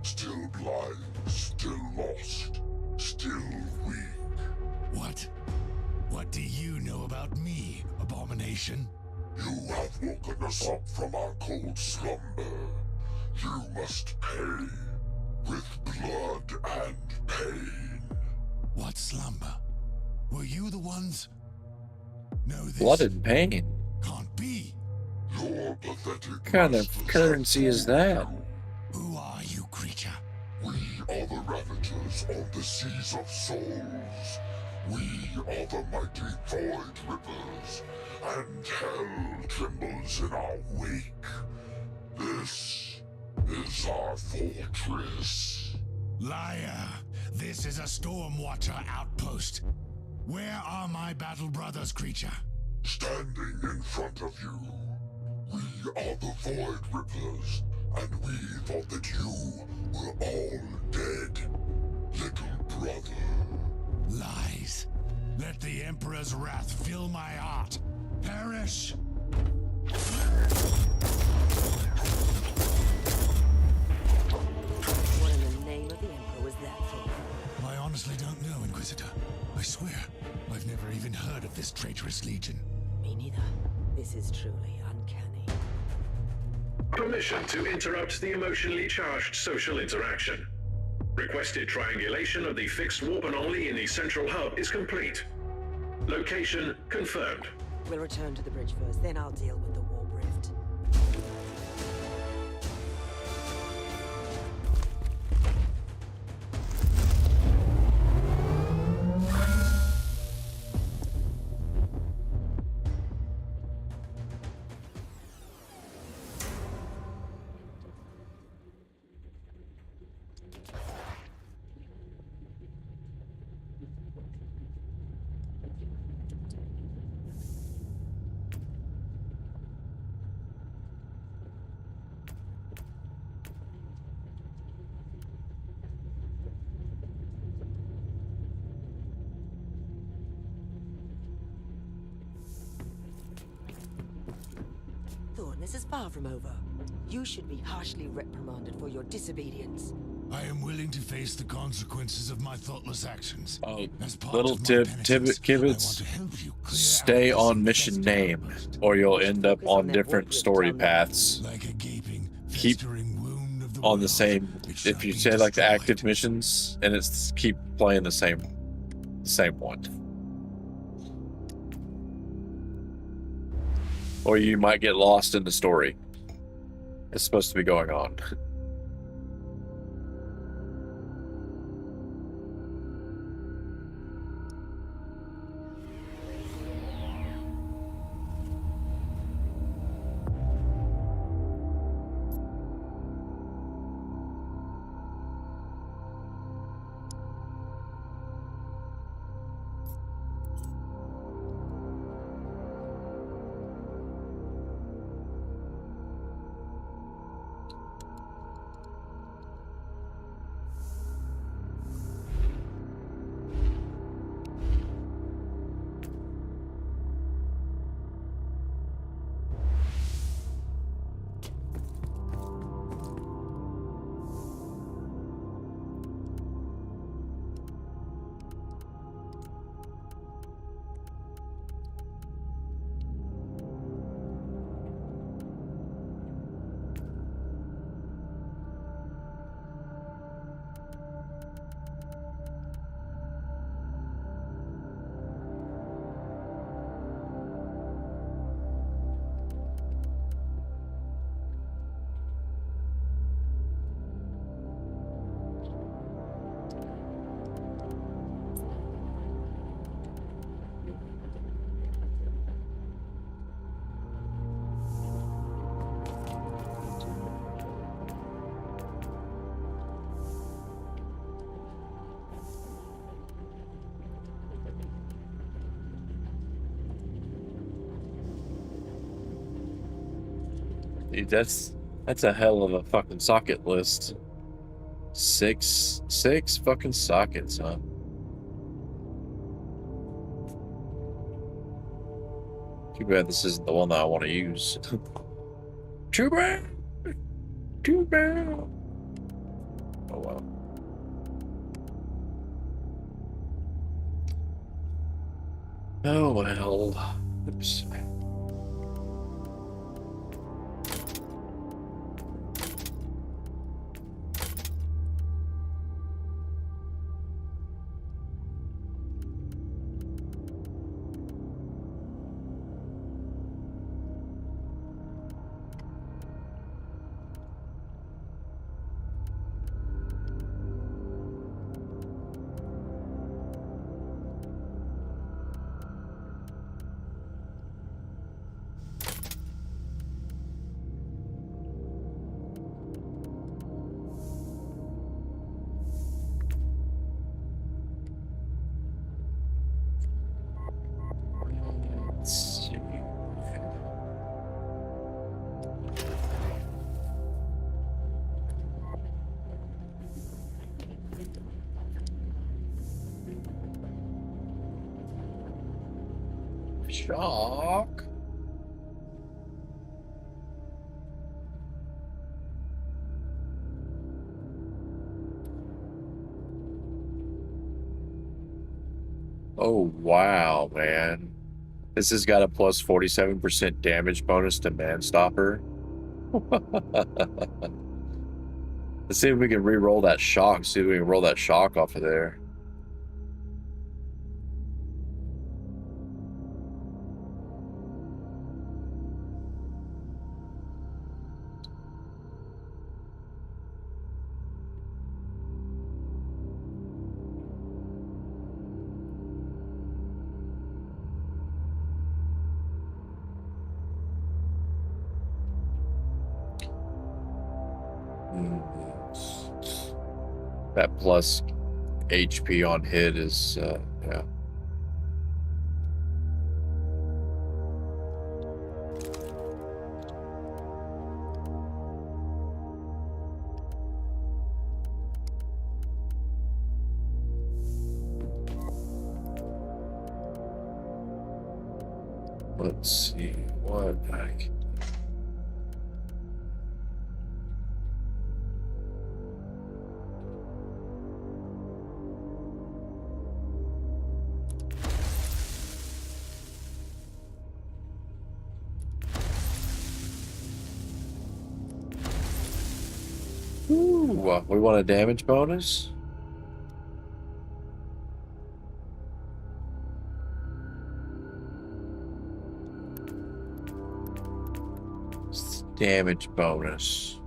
still blind, still lost, still weak. What? What do you know about me, Abomination? You have woken us up from our cold slumber. You must pay, with blood and pain. What slumber? Were you the ones? No, this Blood and pain. can't be. Your pathetic What kind of masters currency have is fooled that? you. Who are you, creature? We are the Ravagers on the Seas of Souls. We are the mighty Void Rippers, and hell trembles in our wake. This is our fortress. Liar! This is a Stormwatcher outpost. Where are my battle brothers, creature? Standing in front of you, we are the Void Rippers, and we thought that you were all dead, little brother. Lies. Let the Emperor's wrath fill my heart. Perish! What in the name of the Emperor was that for? I honestly don't know, Inquisitor. I swear, I've never even heard of this traitorous legion. Me neither. This is truly uncanny. Permission to interrupt the emotionally charged social interaction. Requested triangulation of the fixed warp anomaly in the central hub is complete. Location confirmed. We'll return to the bridge first, then I'll deal with the warp rift. Thorn, this is far from over. You should be harshly reprimanded for your disobedience. I am willing to face the consequences of my thoughtless actions. Oh, As part little of my tip, penitence, Tibbet, I want Kibbets, to help you clear stay out this on mission infested name, outpost. or you'll We should end up focus on on that different warp-drift story tunnel. paths. Like a gaping, Keep festering wound of the on the world, same. it shall If you be say like the destroyed. active missions, and it's keep playing the same one, or you might get lost in the story it's supposed to be going on. Dude, that's a hell of a fucking socket list. Six fucking sockets, huh? Too bad this isn't the one that I want to use. Too bad. Too bad. Oh well. Oh well. Oops. Let's see. Shock. Oh wow, man. This has got a plus 47% damage bonus to Manstopper. Let's see if we can re-roll that shock. See if we can roll that shock off of there. That plus HP on hit is, yeah. Let's see what I can. we want a damage bonus? Damage bonus.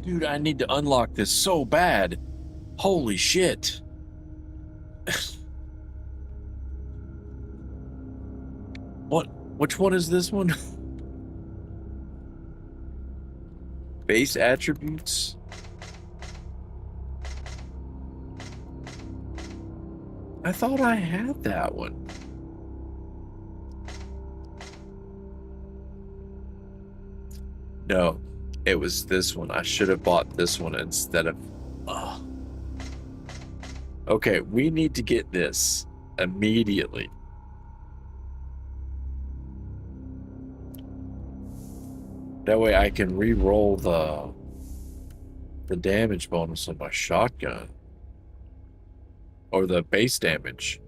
Dude, I need to unlock this so bad. Holy shit. What? Which one is this one? Base attributes? I thought I had that one. No, it was this one. I should have bought this one instead of... Oh. Okay, we need to get this immediately. That way I can re-roll the damage bonus on my shotgun. Or the base damage.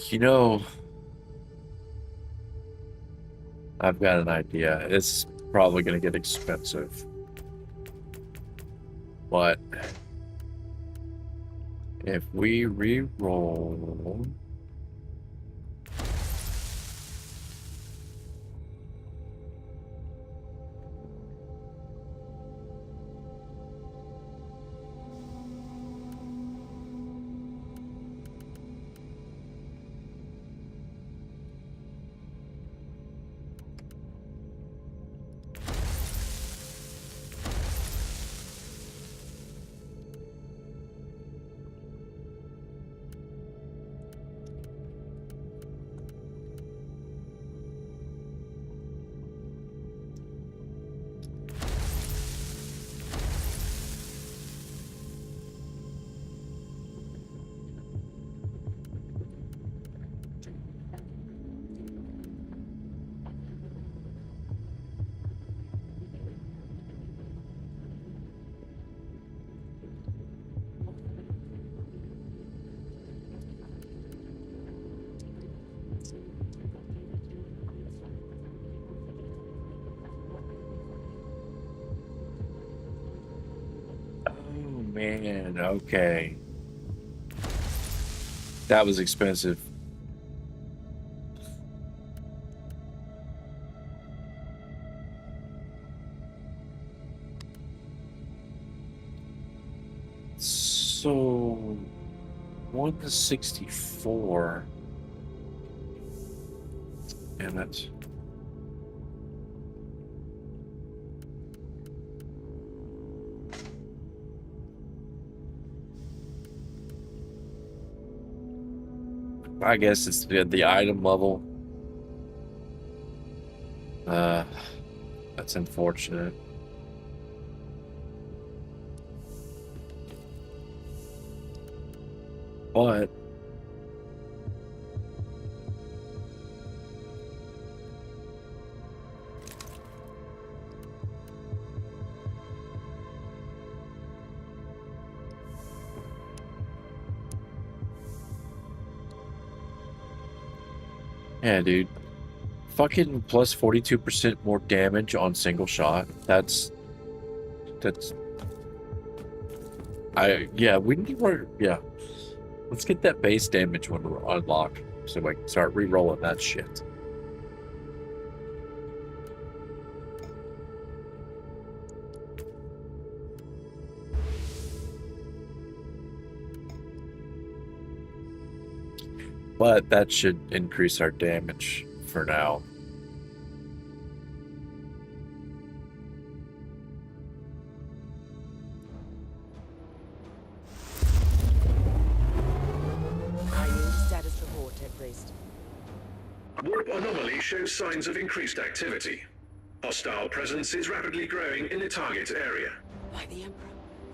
You know, I've got an idea. It's probably going to get expensive. But if we re-roll... Man, okay. That was expensive. So 164. Damn it. I guess it's the item level. That's unfortunate. But yeah, dude. Fucking plus 42% more damage on single shot. That's yeah, we need more. Yeah, let's get that base damage when we're unlocked so we can start re-rolling that shit. But that should increase our damage for now. Status report, Ted Priest. Warp anomaly shows signs of increased activity. Hostile presence is rapidly growing in the target area. By the Emperor,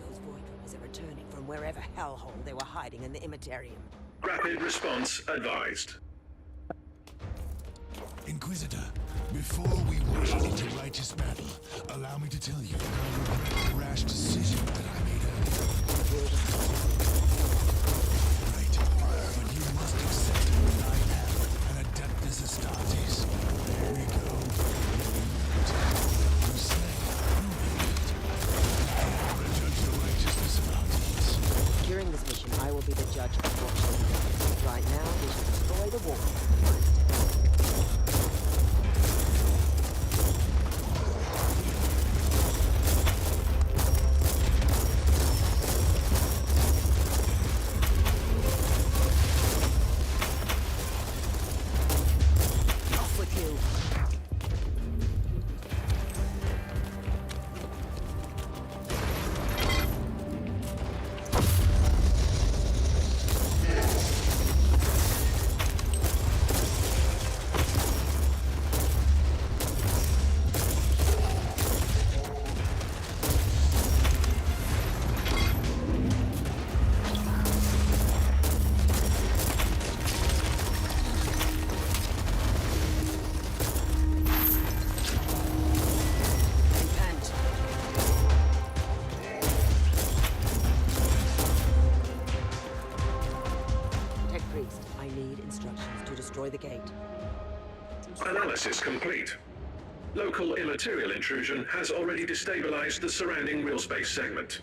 those void rippers are returning from wherever hellhole they were hiding in the Immaterium. Rapid response advised. Inquisitor, before we rush into righteous battle, allow me to tell you that I regret the rash decision that I made earlier. Right, but you must accept that I am an Adeptus Astartes. There we go. You slay, you hate. I am a judge the righteousness of our deeds. During this mission, I will be the judge of fortune. Right now, we should destroy the wall. The gate. Analysis complete. Local immaterial intrusion has already destabilized the surrounding real space segment.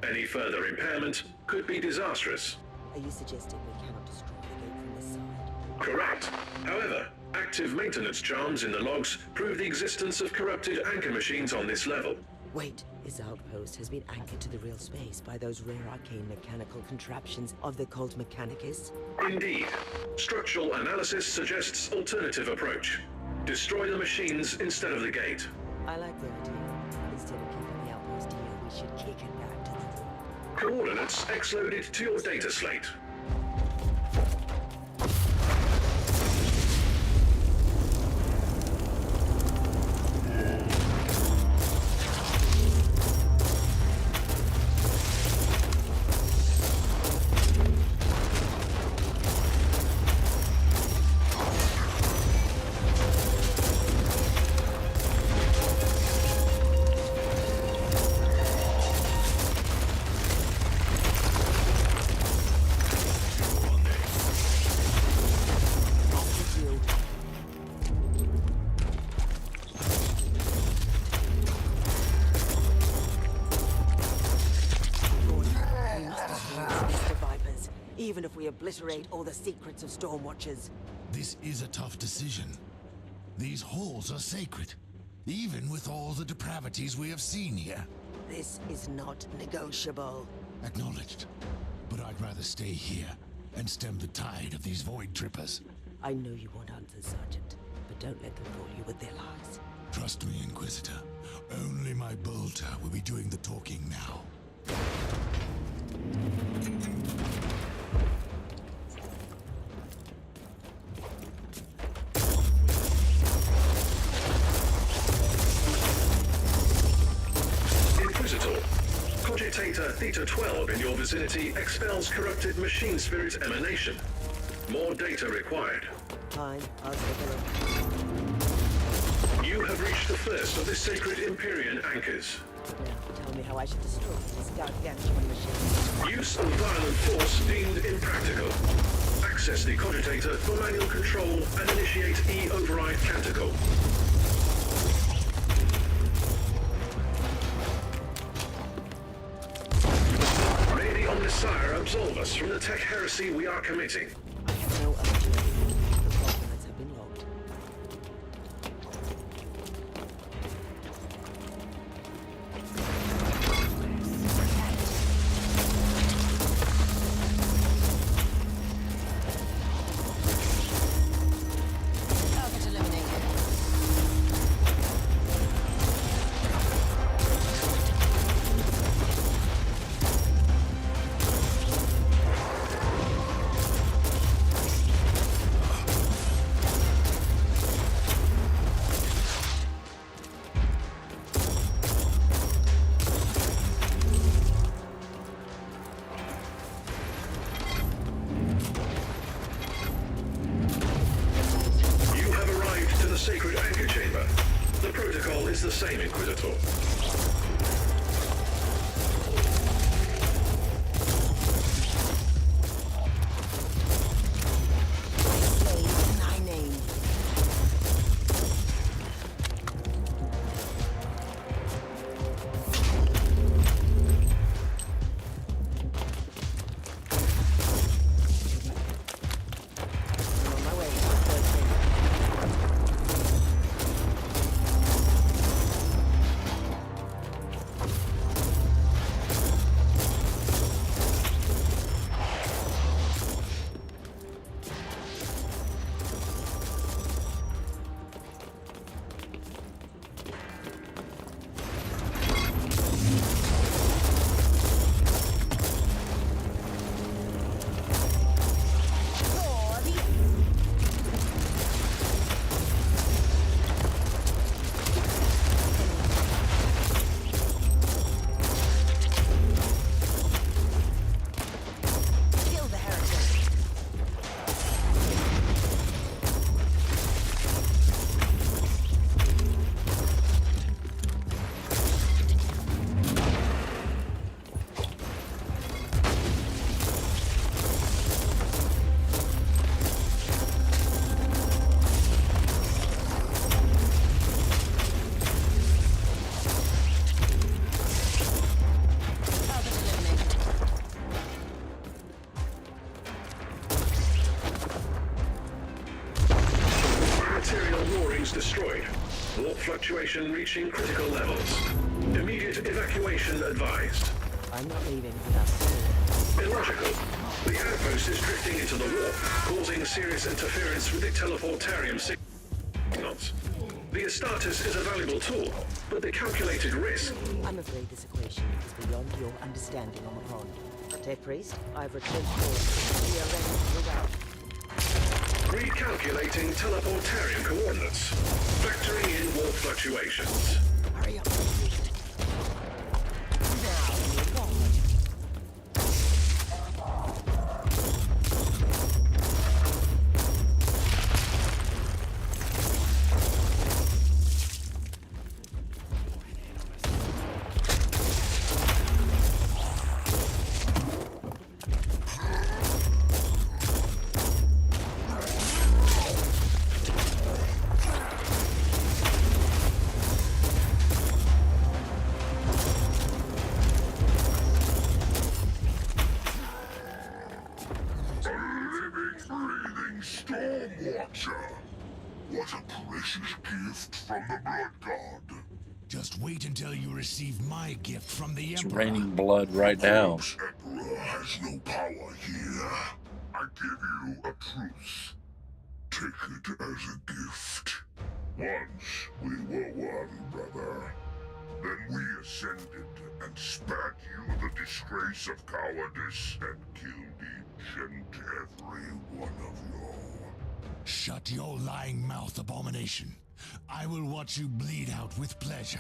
Any further impairment could be disastrous. Are you suggesting we cannot destroy the gate from this side? Correct. However, active maintenance charms in the logs prove the existence of corrupted anchor machines on this level. Wait, his outpost has been anchored to the real space by those rare arcane mechanical contraptions of the cult Mechanicus? Indeed. Structural analysis suggests alternative approach. Destroy the machines instead of the gate. I like the idea. Instead of keeping the outpost here, we should kick it back to the room. Coordinates X-loaded to your data slate. Even if we obliterate all the secrets of Stormwatchers. This is a tough decision. These halls are sacred, even with all the depravities we have seen here. This is not negotiable. Acknowledged. But I'd rather stay here and stem the tide of these void trippers. I know you want answers, Sergeant, but don't let them fool you with their lies. Trust me, Inquisitor. Only my bolter will be doing the talking now. cogitator Theta 12 in your vicinity expels corrupted machine spirit emanation. More data required. Fine, I'll take a look. You have reached the first of the sacred Empyrean anchors. Now, tell me how I should destroy this gargantuan machine. Use of violent force deemed impractical. Access the cogitator for manual control and initiate E-override canticle. May the Omnisire absolve us from the tech heresy we are committing. I have no other choice. The documents have been logged. Target eliminated. You have arrived to the sacred anchor chamber. The protocol is the same, Inquisitor. Slave in thy name. I'm on my way to the third chamber. Kill the heretic. Target eliminated. Material moorings destroyed. Warp fluctuation reaching critical levels. Immediate evacuation advised. I'm not leaving without the Illogical. The outpost is drifting into the warp, causing serious interference with the teleportarium signals. The Astartes is a valuable tool, but the calculated risk. I'm afraid this equation is beyond your understanding, Omicron. Tech Priest, I've returned course. We are ready to move out. Recalculating teleportarium coordinates. Factoring in warp fluctuations. Hurry up. Now, dear God. Breathing Stormwatcher! What a precious gift from the Blood God! Just wait until you receive my gift from the It's Emperor. raining blood right now. This Emperor has no power here. I give you a truce. Take it as a gift. Once we were one, brother. Then we ascended and spared you the disgrace of cowardice and killed each and every one of you. Shut your lying mouth, abomination. I will watch you bleed out with pleasure.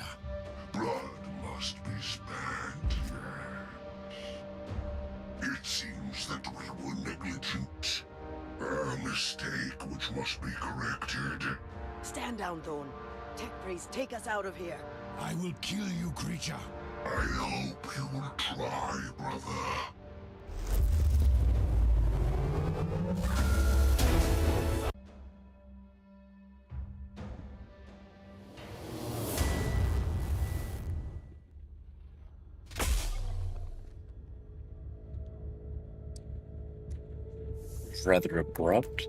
Blood must be spared here. seems that we were negligent. A mistake which must be corrected. Stand down, Thorn. Tech Priest, take us out of here. I will kill you, creature. I hope you will try, brother. Rather abrupt.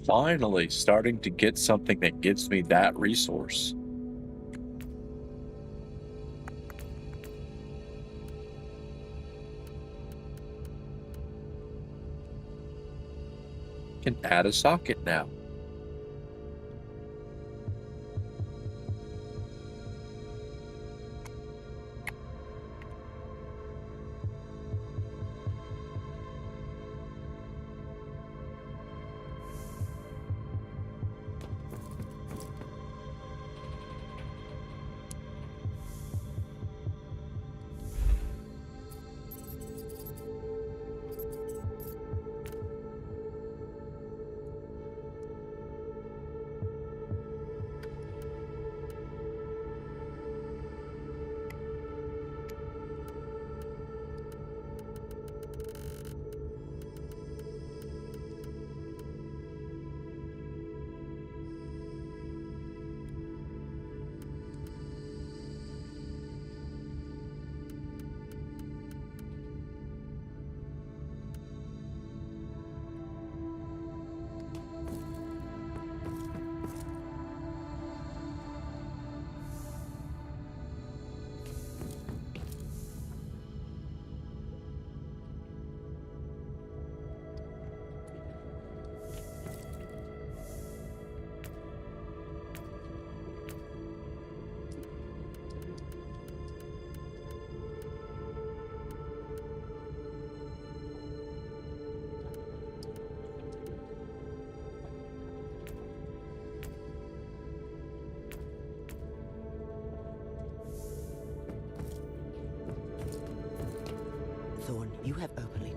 Finally starting to get something that gives me that resource. Can add a socket now.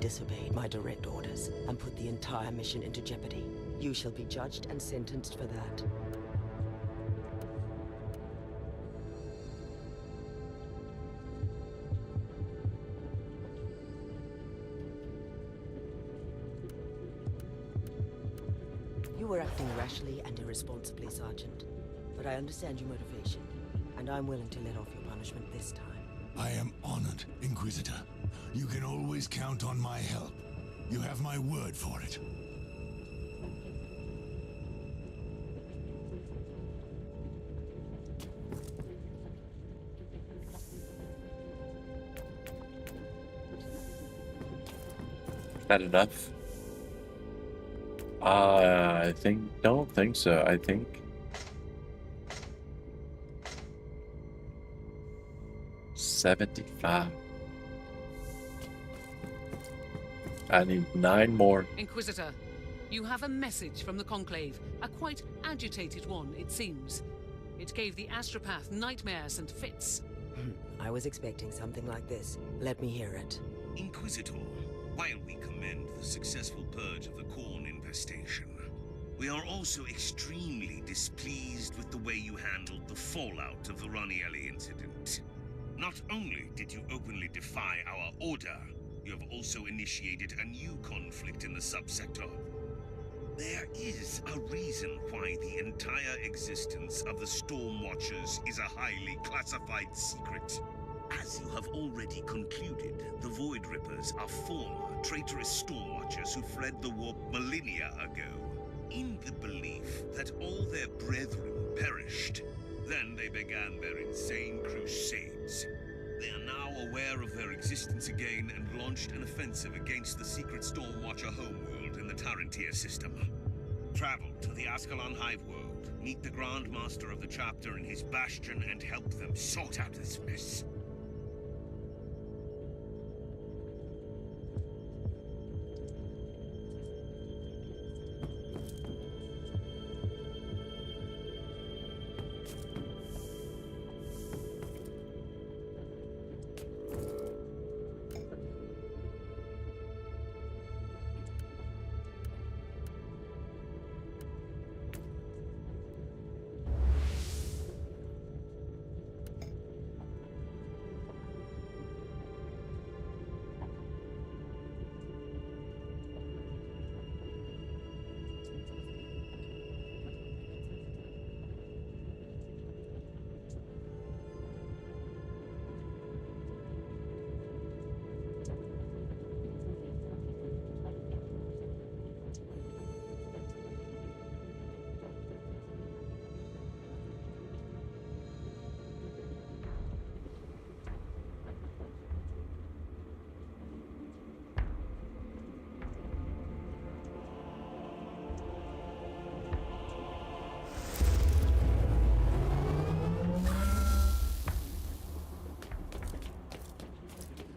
disobeyed my direct orders and put the entire mission into jeopardy. You shall be judged and sentenced for that. You were acting rashly and irresponsibly, Sergeant. But I understand your motivation, and I'm willing to let off your punishment this time. I am honored, Inquisitor. You can always count on my help. You have my word for it. That enough? Don't think so. I think 75. I need 9 more. Inquisitor, you have a message from the Conclave. A quite agitated one, it seems. It gave the astropath nightmares and fits. I was expecting something like this. Let me hear it. Inquisitor, while we commend the successful purge of the Corn infestation, we are also extremely displeased with the way you handled the fallout of the Ranielli incident. Not only did you openly defy our order, you have also initiated a new conflict in the subsector. There is a reason why the entire existence of the Storm Watchers is a highly classified secret. As you have already concluded, the Void Rippers are former traitorous Storm Watchers who fled the warp millennia ago, in the belief that all their brethren perished. Then they began their insane crusades. They are now aware of their existence again and launched an offensive against the secret Stormwatcher homeworld in the Tarantia system. Travel to the Ascalon Hive world, meet the Grand Master of the chapter in his bastion, and help them sort out this mess.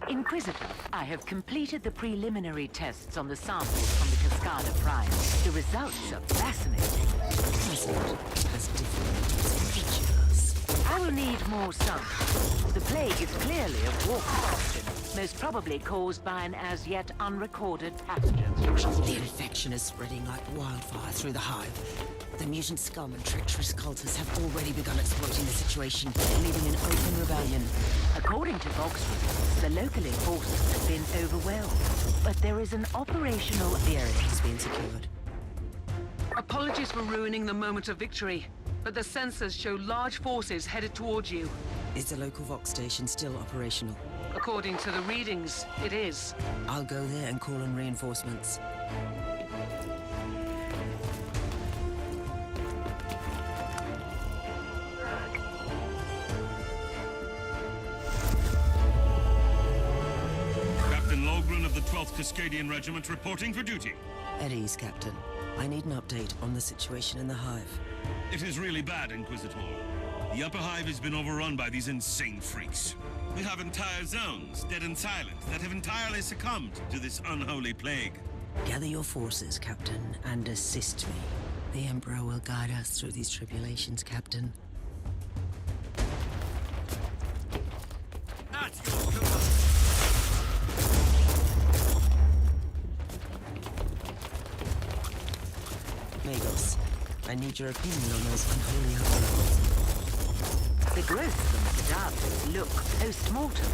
Inquisitor, I have completed the preliminary tests on the samples from the Cascada Prime. The results are fascinating. President has different features. I will need more samples. The plague is clearly a warp question, most probably caused by an as yet unrecorded pathogen. The infection is spreading like wildfire through the hive. The mutant scum and treacherous cultists have already begun exploiting the situation, leading an open rebellion. According to Vox reports, the local enforcers have been overwhelmed, but there is an operational... The area has been secured. Apologies for ruining the moment of victory, but the sensors show large forces headed towards you. Is the local Vox station still operational? According to the readings, it is. I'll go there and call in reinforcements. Of the 12th Cascadian Regiment reporting for duty. At ease, Captain. I need an update on the situation in the hive. It is really bad, Inquisitor. The upper hive has been overrun by these insane freaks. We have entire zones, dead and silent, that have entirely succumbed to this unholy plague. Gather your forces, Captain, and assist me. The Emperor will guide us through these tribulations, Captain. At your command. Magos, I need your opinion on those unholy upgrades. The growth from the cadavers look post-mortem.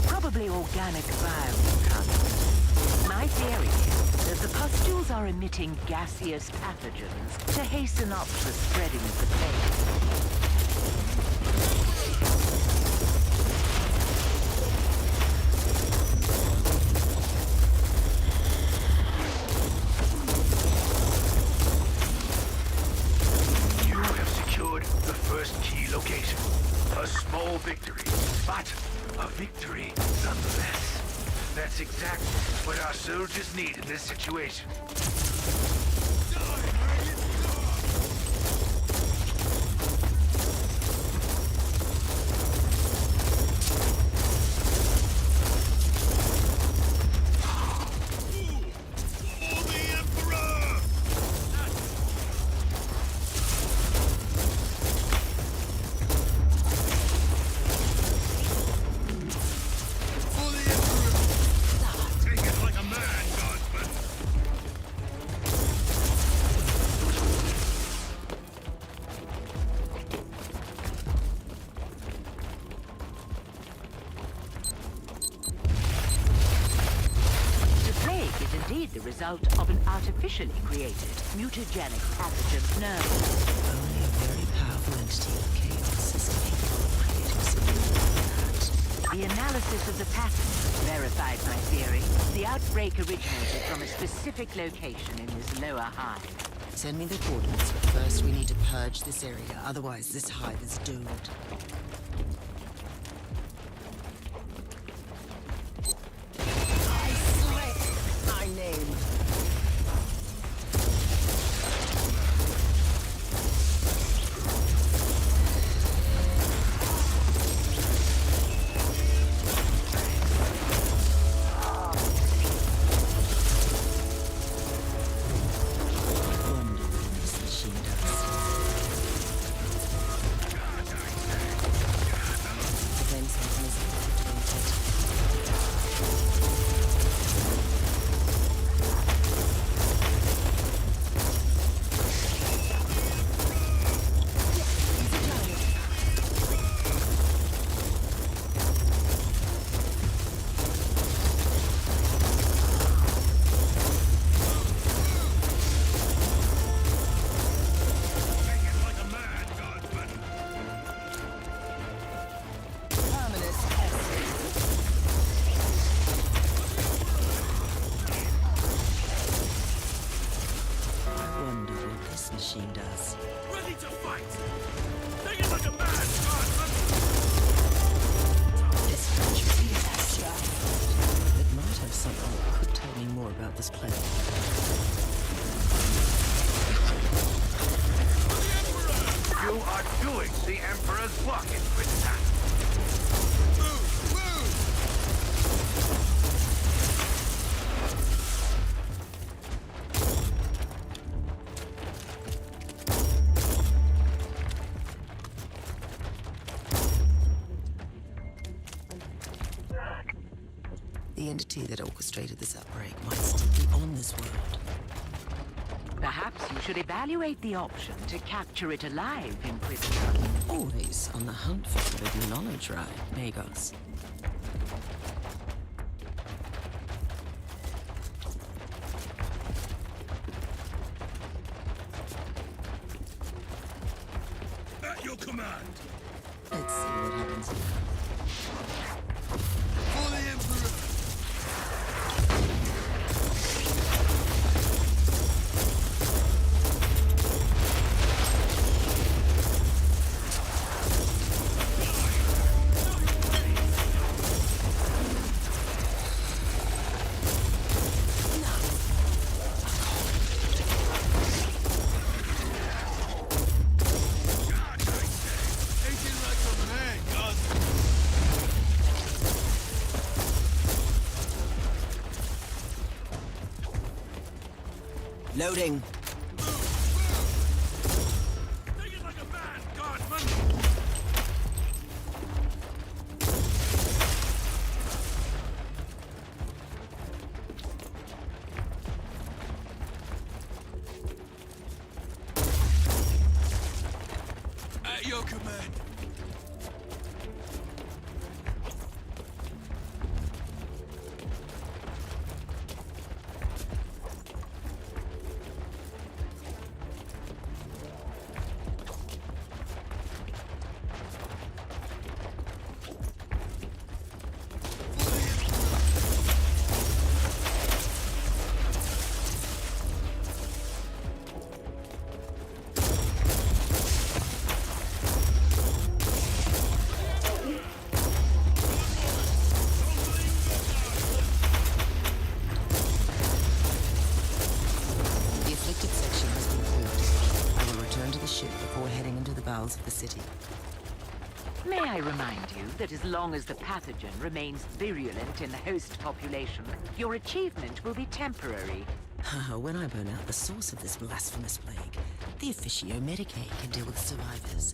Probably organic viral content. My theory is that the pustules are emitting gaseous pathogens to hasten up the spreading of the plague. Victory, but a victory nonetheless. That's exactly what our soldiers need in this situation. The result of an artificially created mutagenic pathogen known. Only a very powerful entity of chaos is capable of creating something like that. The analysis of the pattern verified my theory. The outbreak originated from a specific location in this lower hive. Send me the coordinates, but first we need to purge this area, otherwise this hive is doomed. The entity that orchestrated this outbreak might still be on this world. Perhaps you should evaluate the option to capture it alive, Inquisitor. Always on the hunt for forbidden knowledge, right, Magos? At your command. Let's see what happens now. For the Emperor! Loading. Take it like a man, guardsman! your command. Of the city. May I remind you that as long as the pathogen remains virulent in the host population, your achievement will be temporary. When I burn out the source of this blasphemous plague, the officio medicae can deal with survivors.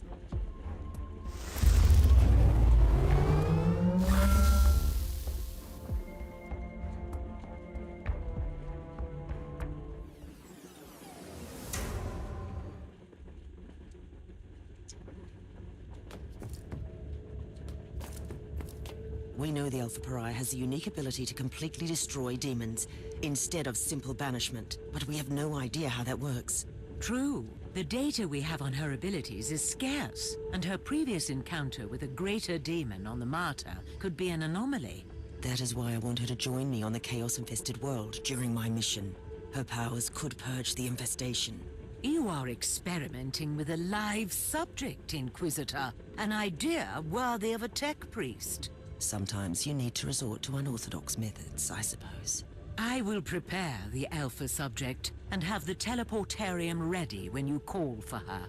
We know the Alpha Pariah has the unique ability to completely destroy demons, instead of simple banishment, but we have no idea how that works. True. The data we have on her abilities is scarce, and her previous encounter with a greater demon on the Martyr could be an anomaly. That is why I want her to join me on the Chaos-infested world during my mission. Her powers could purge the infestation. You are experimenting with a live subject, Inquisitor. An idea worthy of a tech priest. Sometimes you need to resort to unorthodox methods, I suppose. I will prepare the Alpha subject and have the teleportarium ready when you call for her.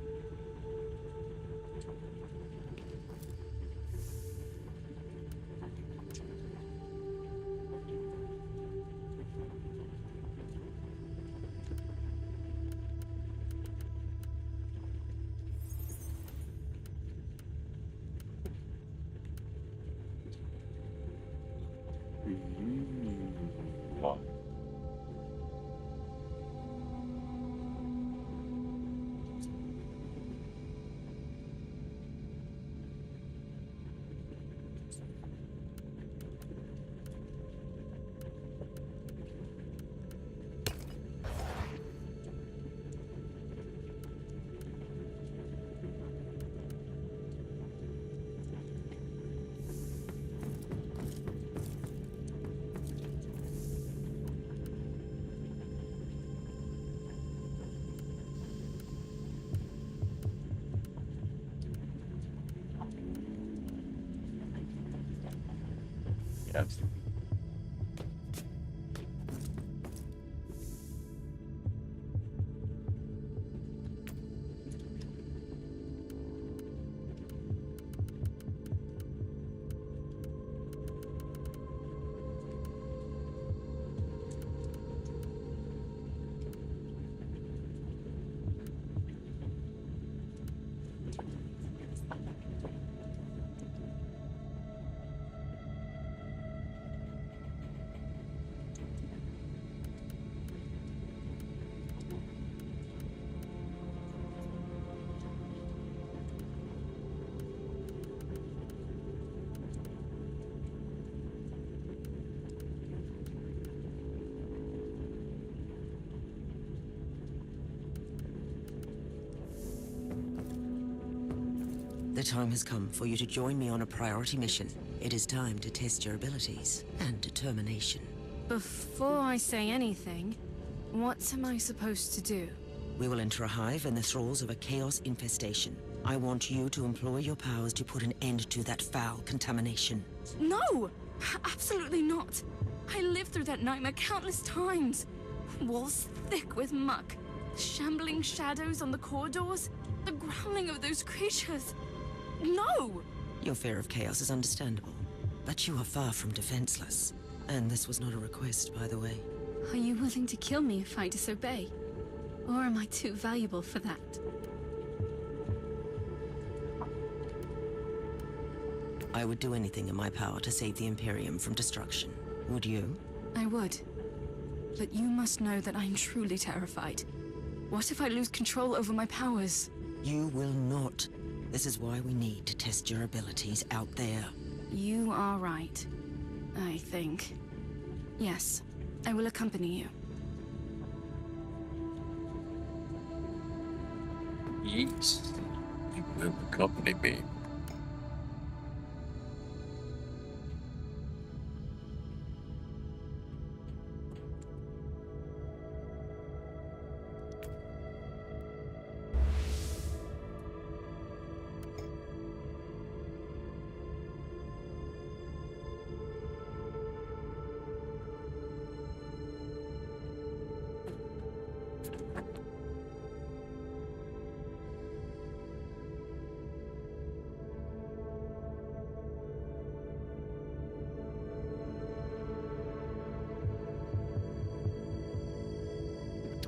Yes. The time has come for you to join me on a priority mission. It is time to test your abilities and determination. Before I say anything, what am I supposed to do? We will enter a hive in the thralls of a chaos infestation. I want you to employ your powers to put an end to that foul contamination. No! Absolutely not! I lived through that nightmare countless times. Walls thick with muck, shambling shadows on the corridors, the growling of those creatures. No! Your fear of chaos is understandable, but you are far from defenseless. And this was not a request, by the way. Are you willing to kill me if I disobey? Or am I too valuable for that? I would do anything in my power to save the Imperium from destruction. Would you? I would. But you must know that I'm truly terrified. What if I lose control over my powers? You will not. This is why we need to test your abilities out there. You are right, I think. Yes, I will accompany you. Yes. You will accompany me.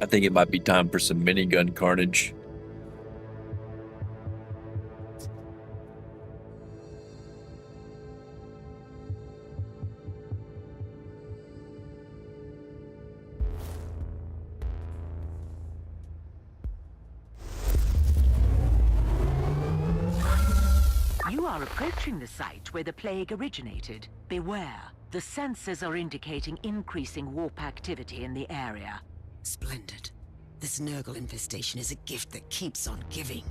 I think it might be time for some minigun carnage. You are approaching the site where the plague originated. Beware. The sensors are indicating increasing warp activity in the area. Splendid. This Nurgle infestation is a gift that keeps on giving.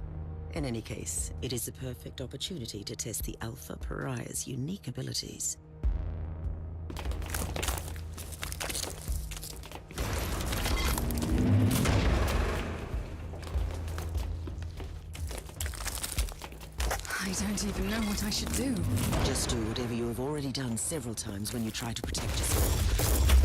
In any case, it is a perfect opportunity to test the Alpha Pariah's unique abilities. I don't even know what I should do. Just do whatever you have already done several times when you try to protect yourself.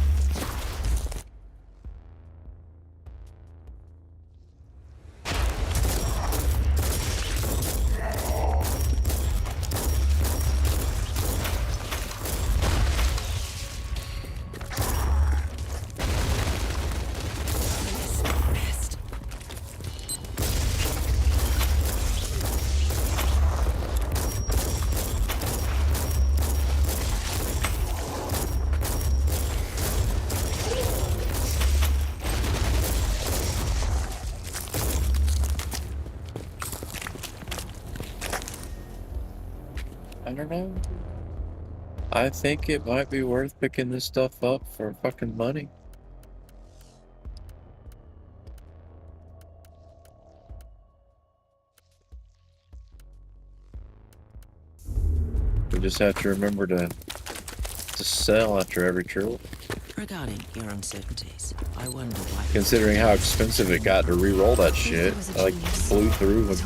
I don't know. I think it might be worth picking this stuff up for fucking money. We just have to remember to sell after every trip. Regarding your uncertainties, I wonder why... Considering how expensive it got to re-roll that shit, I like flew through with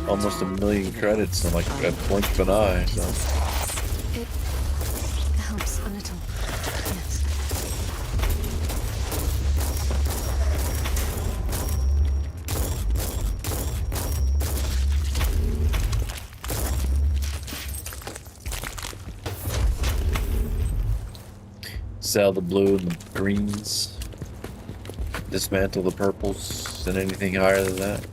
almost 1 million credits in like a blink of an eye. So. It helps a little. Yes. Sell the blue and the greens. Dismantle the purples and anything higher than that.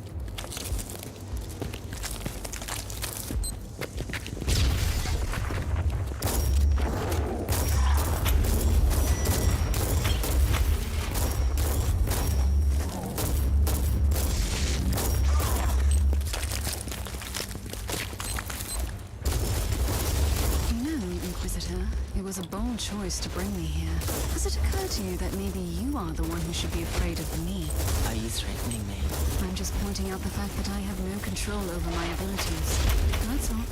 Choice to bring me here. Has it occurred to you that maybe you are the one who should be afraid of me? Are you threatening me? I'm just pointing out the fact that I have no control over my abilities. That's all.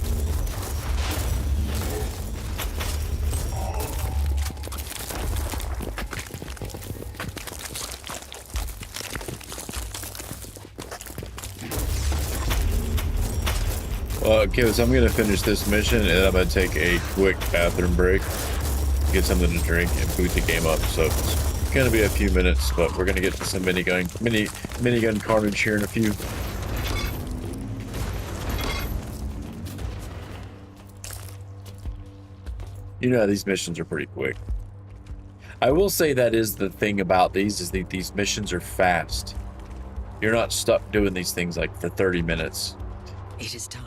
Well, okay, so I'm gonna finish this mission and I'm gonna take a quick bathroom break. Get something to drink and boot the game up. So it's gonna be a few minutes, but we're gonna get to some minigun carnage here in a few. You know, these missions are pretty quick. I will say that is the thing about these, is that these missions are fast. You're not stuck doing these things like for 30 minutes. It is time.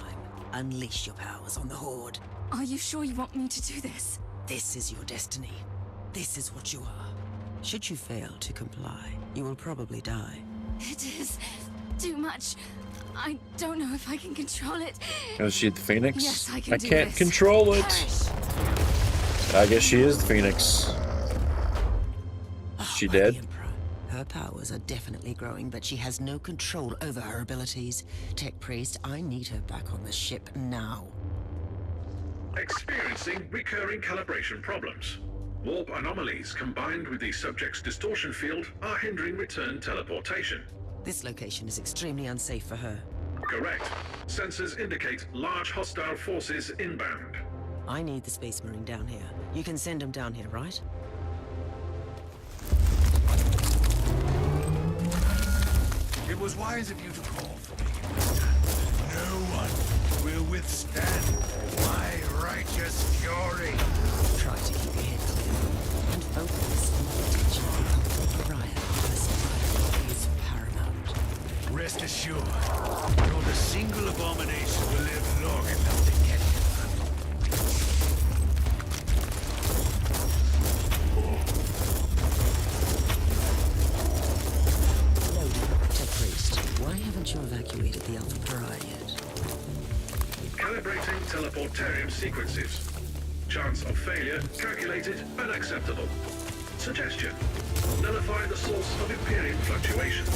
Unleash your powers on the Horde. Are you sure you want me to do this? This is your destiny. This is what you are. Should you fail to comply, you will probably die. It is too much. I don't know if I can control it. Is she the Phoenix? Yes, I can I do can't this. control it. Perish. I guess she is the Phoenix. Is she dead? Her powers are definitely growing, but she has no control over her abilities. Tech Priest, I need her back on the ship now. Experiencing recurring calibration problems. Warp anomalies combined with the subject's distortion field are hindering return teleportation. This location is extremely unsafe for her. Correct. Sensors indicate large hostile forces inbound. I need the Space Marine down here. You can send him down here, right? It was wise of you to call for me. No one will withstand my righteous fury. Try to keep your head clear and focus on the protection of the Alpha Pariah. This is paramount. Rest assured, not a single abomination will live long enough to get him. Why haven't you evacuated the Alpha Pariah yet? Calibrating teleportarium sequences. Chance of failure calculated unacceptable. Suggestion. Nullify the source of Imperium fluctuations.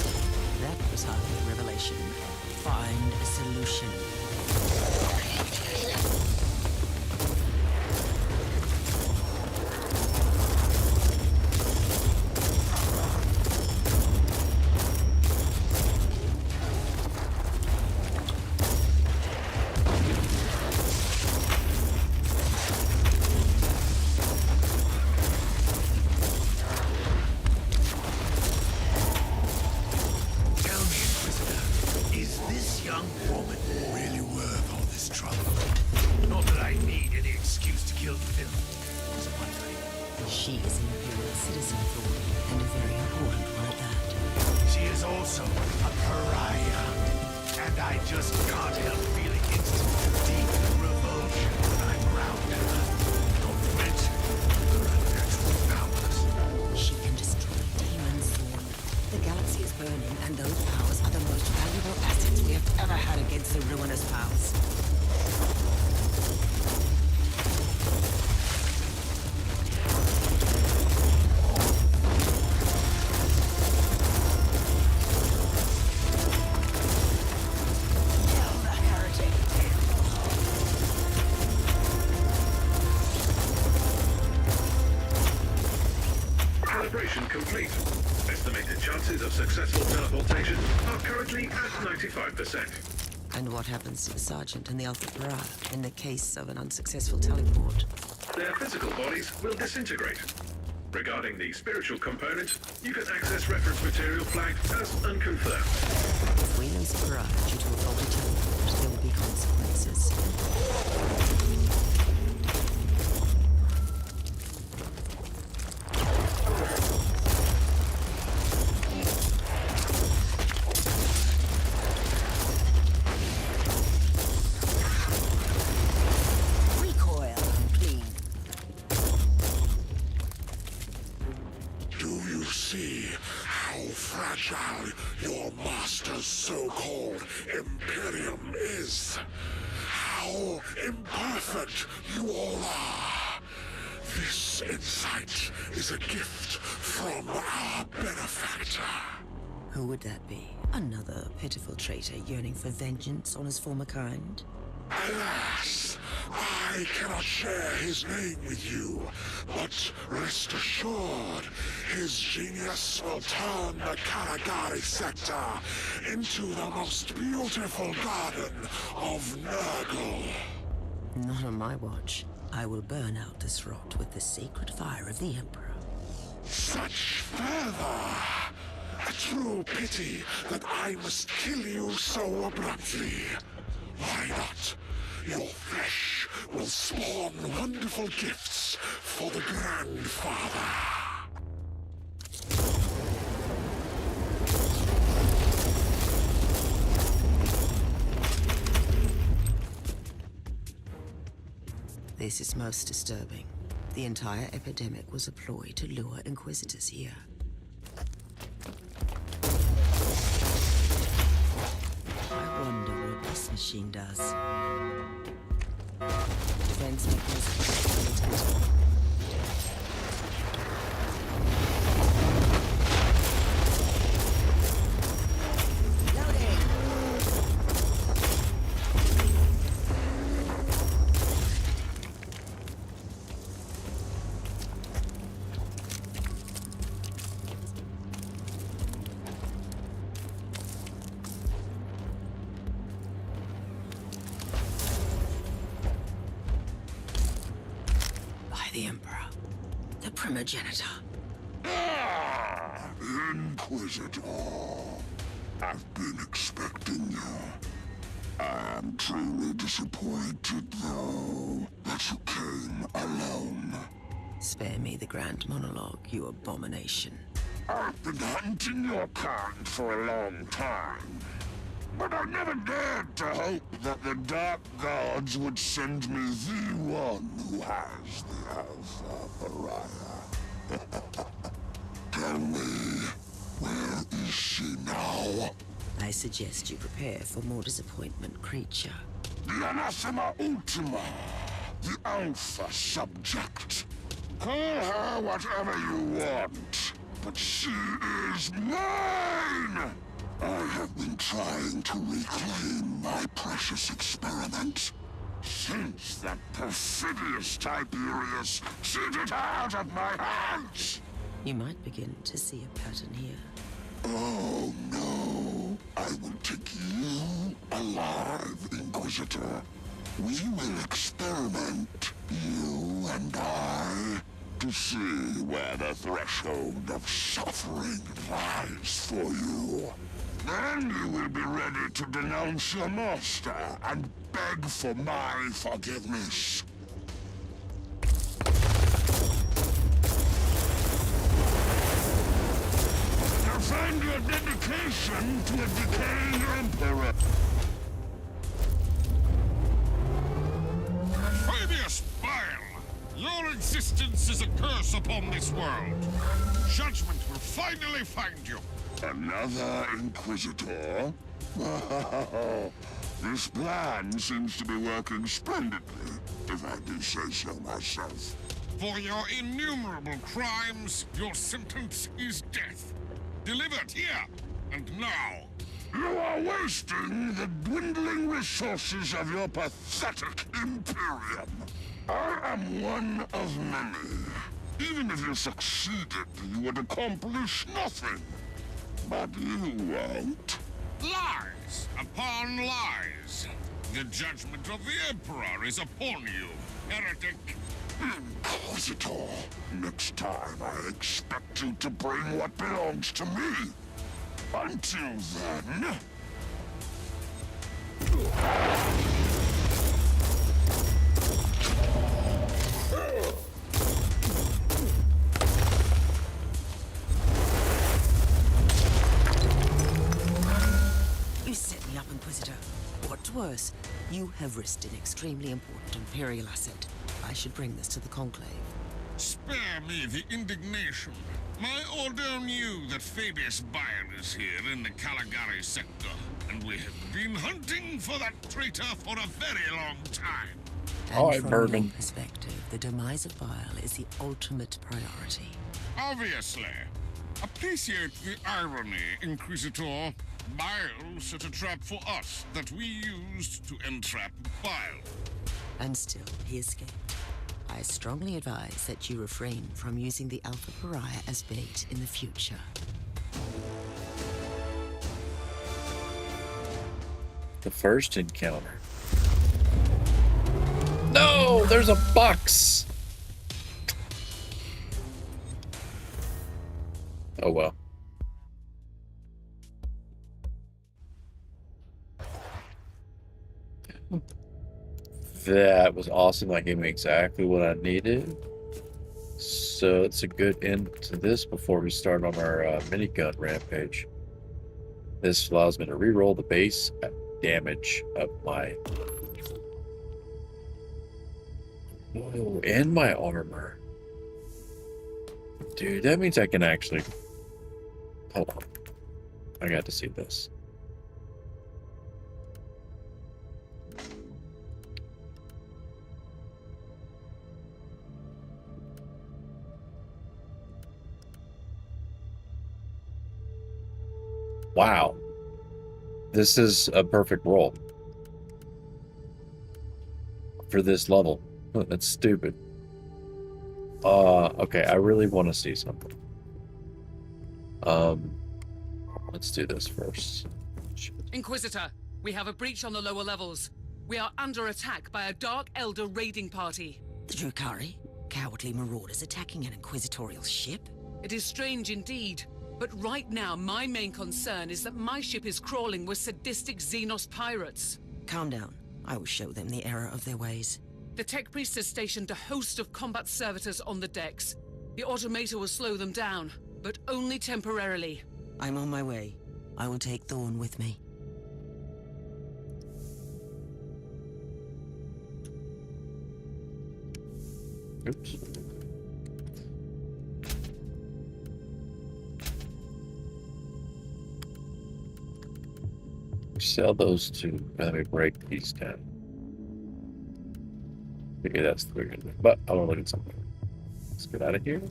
That was hardly a revelation. Find a solution. She is an Imperial citizen, Thor, and a very important one at that. She is also a pariah. And I just can't help feeling instant deep revulsion when I'm around her. Not to mention her unnatural powers. She can destroy demons, Thor. The galaxy is burning, and those powers are the most valuable assets we have ever had against the ruinous powers. Calibration complete. Estimated chances of successful teleportation are currently at 95%. And what happens to the Sergeant and the Alpha Pariah in the case of an unsuccessful teleport? Their physical bodies will disintegrate. Regarding the spiritual component, you can access reference material flagged as unconfirmed. If we lose a Pariah due to a faulty teleport, there will be consequences. Fragile your master's so-called Imperium is. How imperfect you all are. This insight is a gift from our benefactor. Who would that be? Another pitiful traitor yearning for vengeance on his former kind? Alas, I cannot share his name with you, but rest assured, his genius will turn the Karagari sector into the most beautiful garden of Nurgle. Not on my watch. I will burn out this rot with the sacred fire of the Emperor. Such fervor! A true pity that I must kill you so abruptly. Why not? Your flesh will spawn wonderful gifts for the Grandfather. This is most disturbing. The entire epidemic was a ploy to lure Inquisitors here. I wonder machine does. Defense mechanism. The Emperor, the primogenitor. Ah, Inquisitor. I've been expecting you. I'm truly disappointed, though, that you came alone. Spare me the grand monologue, you abomination. I've been hunting your kind for a long time. But I never dared to hope that the Dark Gods would send me the one who has the Alpha Pariah. Tell me, where is she now? I suggest you prepare for more disappointment, creature. The Anathema Ultima, the Alpha Subject. Call her whatever you want, but she is mine! I have been trying to reclaim my precious experiment since that perfidious Tiberius cheated her out of my hands! You might begin to see a pattern here. Oh no, I will take you alive, Inquisitor. We will experiment, you and I, to see where the threshold of suffering lies for you. Then you will be ready to denounce your master and beg for my forgiveness. Defend your dedication to a decaying emperor. Fabius Bile! Your existence is a curse upon this world. Judgment will finally find you. Another Inquisitor? This plan seems to be working splendidly, if I do say so myself. For your innumerable crimes, your sentence is death. Delivered here and now. You are wasting the dwindling resources of your pathetic Imperium. I am one of many. Even if you succeeded, you would accomplish nothing. But you won't. Lies upon lies. The judgment of the Emperor is upon you, heretic. Inquisitor, next time I expect you to bring what belongs to me. Until then... You set me up, Inquisitor. What's worse, you have risked an extremely important Imperial asset. I should bring this to the Conclave. Spare me the indignation. My order knew that Fabius Bile is here in the Caligari sector, and we have been hunting for that traitor for a very long time. And from my perspective, the demise of Bile is the ultimate priority. Obviously. Appreciate the irony, Inquisitor. Bile set a trap for us that we used to entrap Bile. And still, he escaped. I strongly advise that you refrain from using the Alpha Pariah as bait in the future. The first encounter. No, there's a box. Oh well. That was awesome. That gave me exactly what I needed. So it's a good end to this before we start on our minigun rampage. This allows me to reroll the base damage of my... Oh, and my armor. Dude, that means I can actually... Hold on. I got to see this. Wow. This is a perfect roll for this level. That's stupid. Okay, I really want to see something. Let's do this first. Inquisitor, we have a breach on the lower levels. We are under attack by a Dark Elder raiding party. The Drukhari? Cowardly marauders attacking an inquisitorial ship? It is strange indeed, but right now my main concern is that my ship is crawling with sadistic Xenos pirates. Calm down. I will show them the error of their ways. The Tech Priest has stationed a host of combat servitors on the decks. The automator will slow them down, but only temporarily. I'm on my way. I will take Thorn with me. Oops. Sell those two. Let me break these down. Maybe that's the bigger thing. But I want to look at something. Let's get out of here.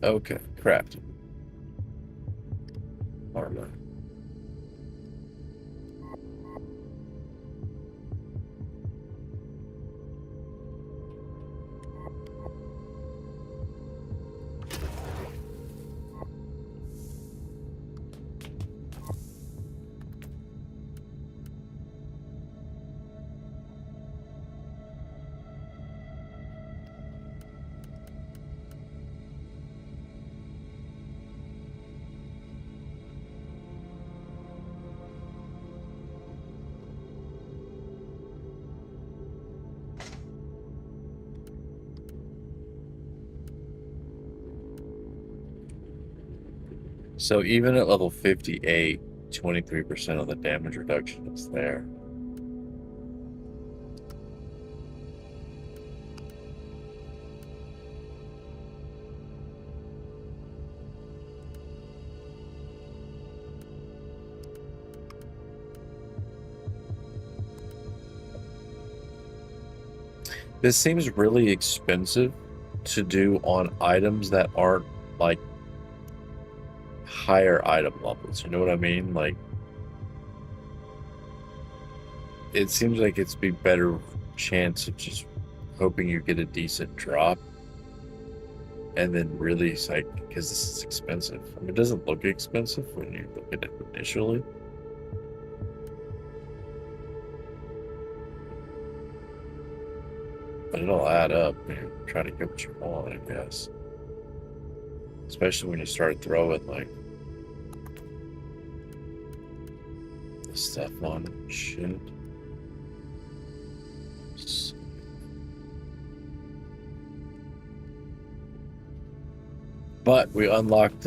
Okay, craft. Armor. So even at level 58, 23% of the damage reduction is there. This seems really expensive to do on items that aren't like higher item levels. You know what I mean? Like, it seems like it's be better chance of just hoping you get a decent drop, and then really it's like, because this is expensive. I mean, it doesn't look expensive when you look at it initially. But it'll add up when you try to get what you want, I guess. Especially when you start throwing like this stuff on shit. But we unlocked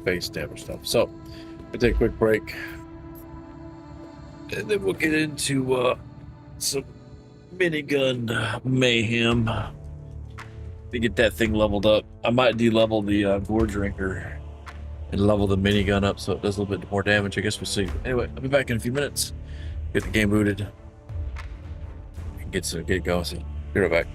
base damage stuff. So we'll take a quick break, and then we'll get into some minigun mayhem to get that thing leveled up. I might de-level the gore drinker and level the minigun up so it does a little bit more damage. I guess we'll see. Anyway, I'll be back in a few minutes. Get the game booted and get it going. So be right back.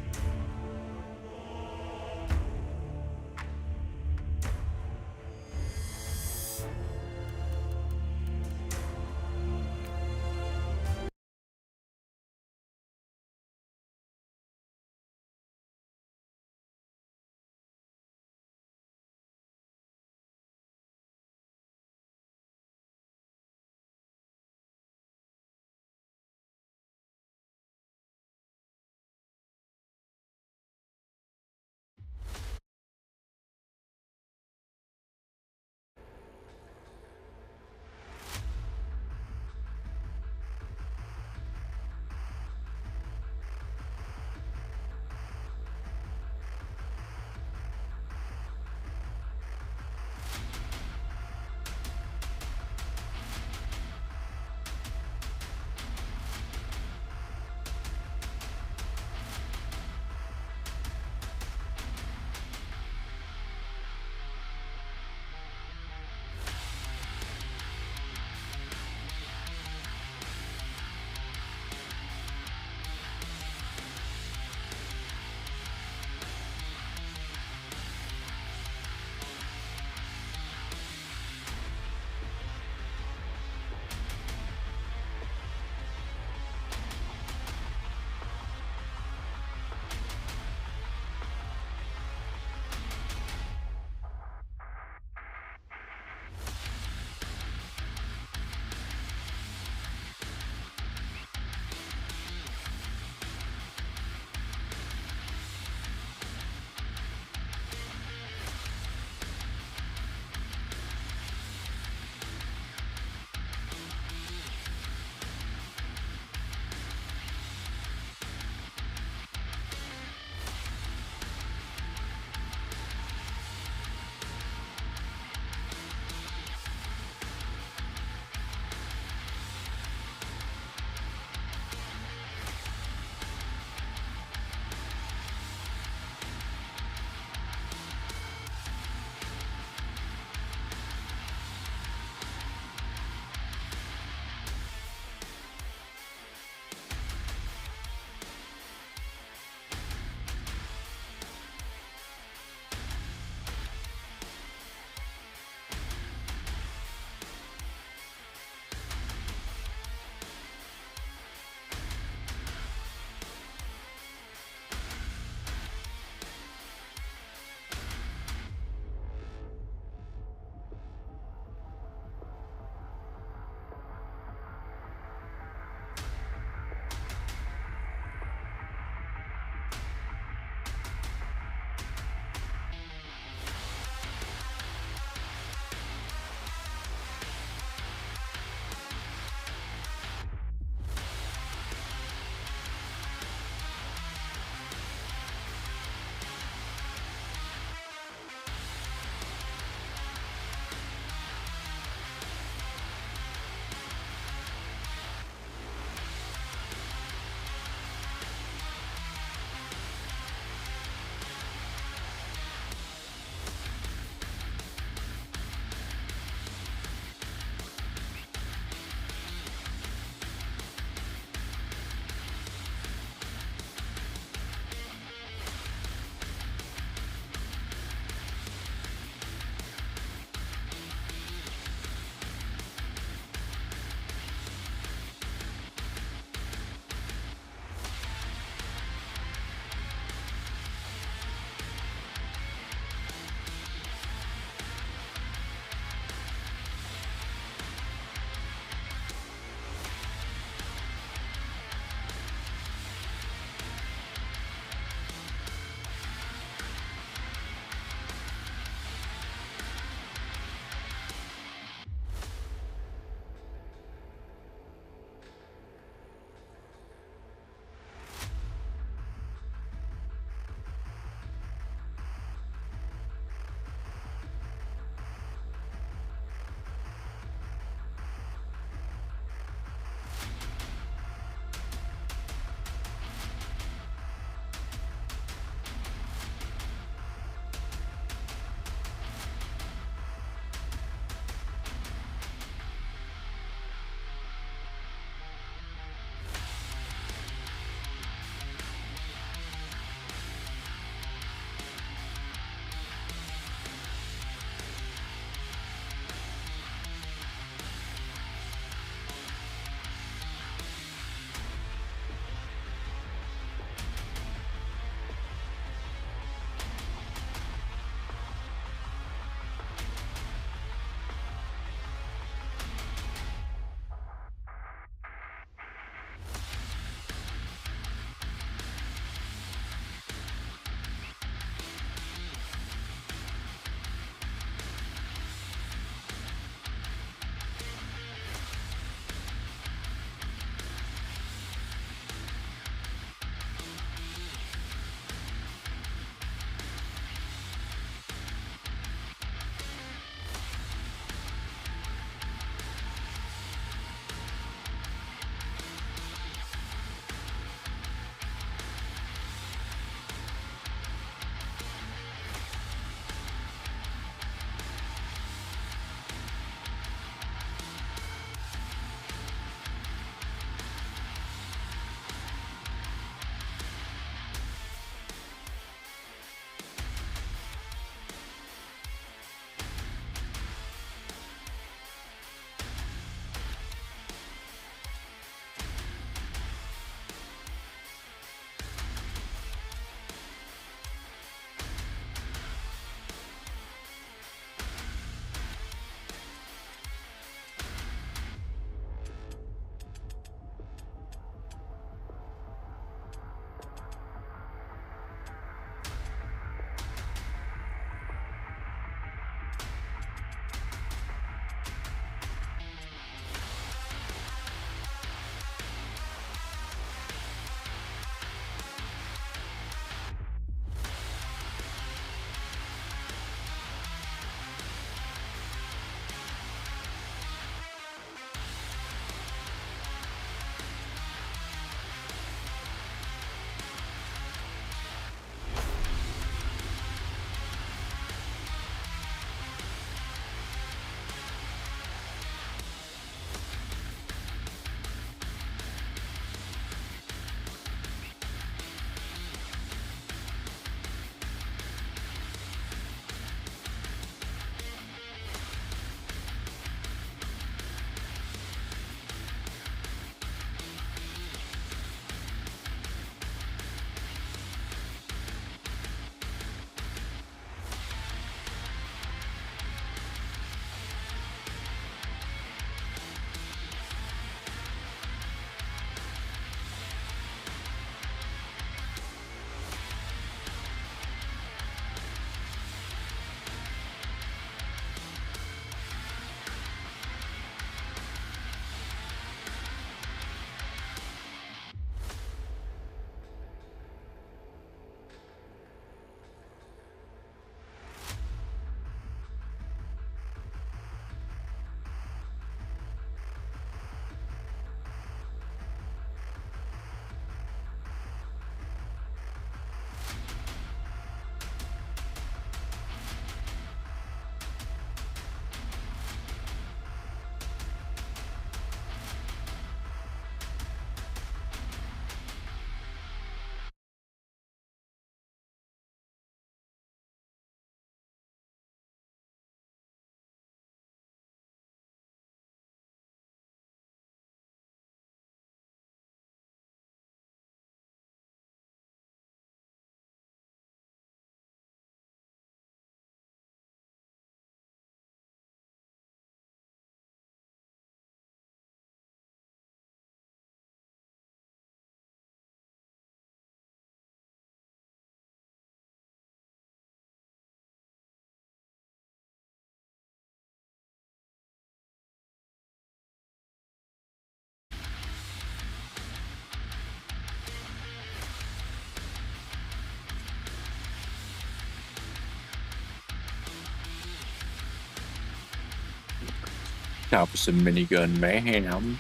Time for some minigun mayhem.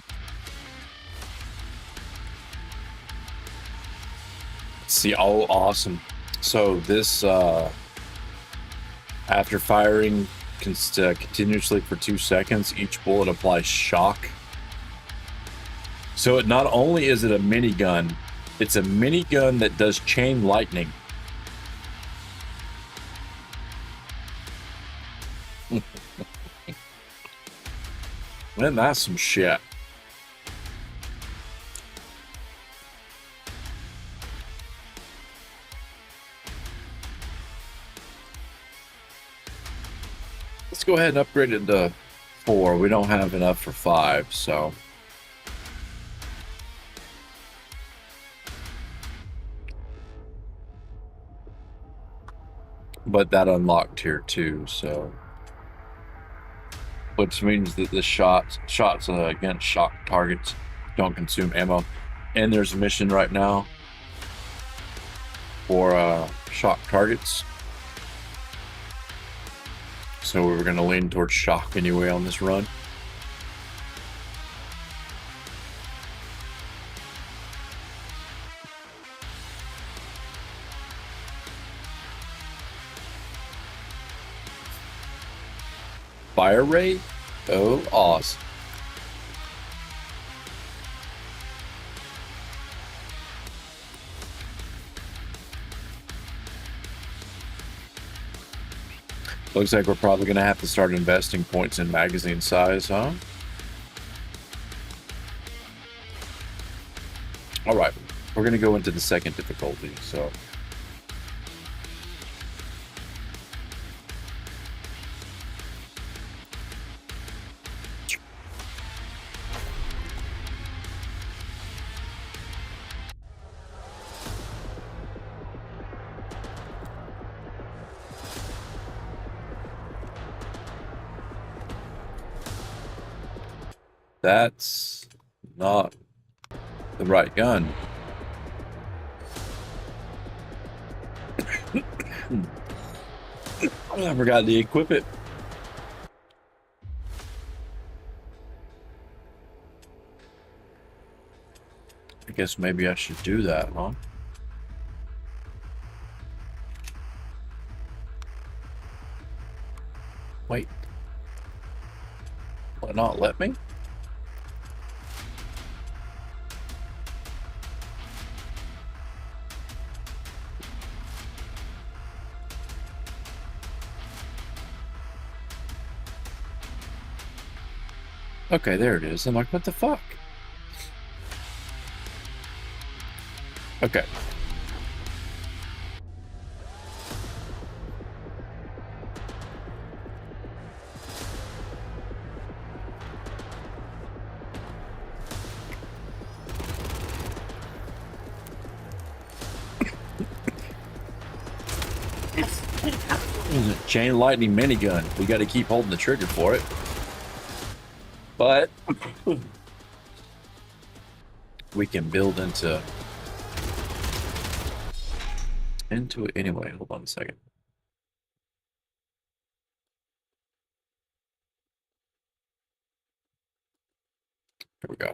See, oh, awesome. So this, after firing continuously for 2 seconds, each bullet applies shock. So it not only is it a minigun, it's a minigun that does chain lightning. Man, that's some shit. Let's go ahead and upgrade it to 4. We don't have enough for 5, so. But that unlocked tier 2, so. Which means that the shots against shock targets don't consume ammo. And there's a mission right now for shock targets. So we're going to lean towards shock anyway on this run. Fire rate? Oh, awesome. Looks like we're probably going to have to start investing points in magazine size, huh? All right, we're going to go into the second difficulty, so. That's not the right gun. I forgot to equip it. I guess maybe I should do that, huh? Wait. Will it not let me? Okay, there it is. I'm like, what the fuck? Okay. Chain lightning minigun. We got to keep holding the trigger for it. But we can build into it anyway. Hold on a second. Here we go.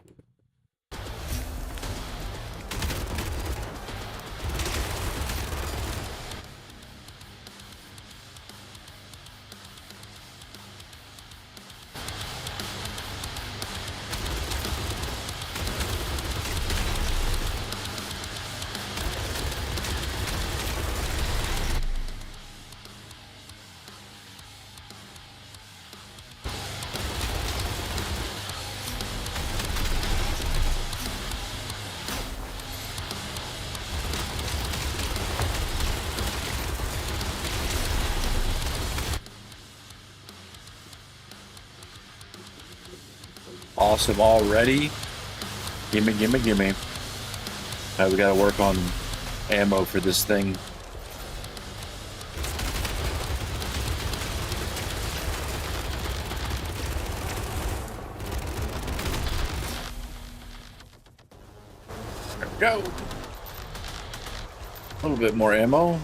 Awesome already. Gimme, gimme, gimme. Now we gotta work on ammo for this thing. There we go. A little bit more ammo.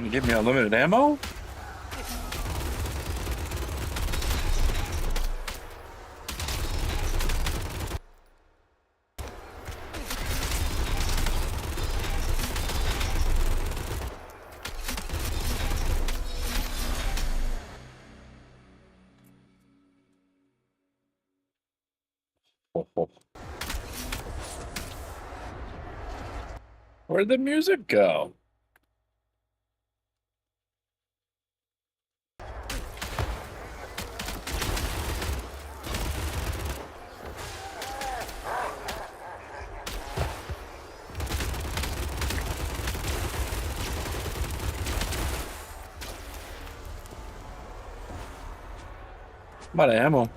Gonna give me unlimited ammo? Where'd the music go? I'm out of ammo.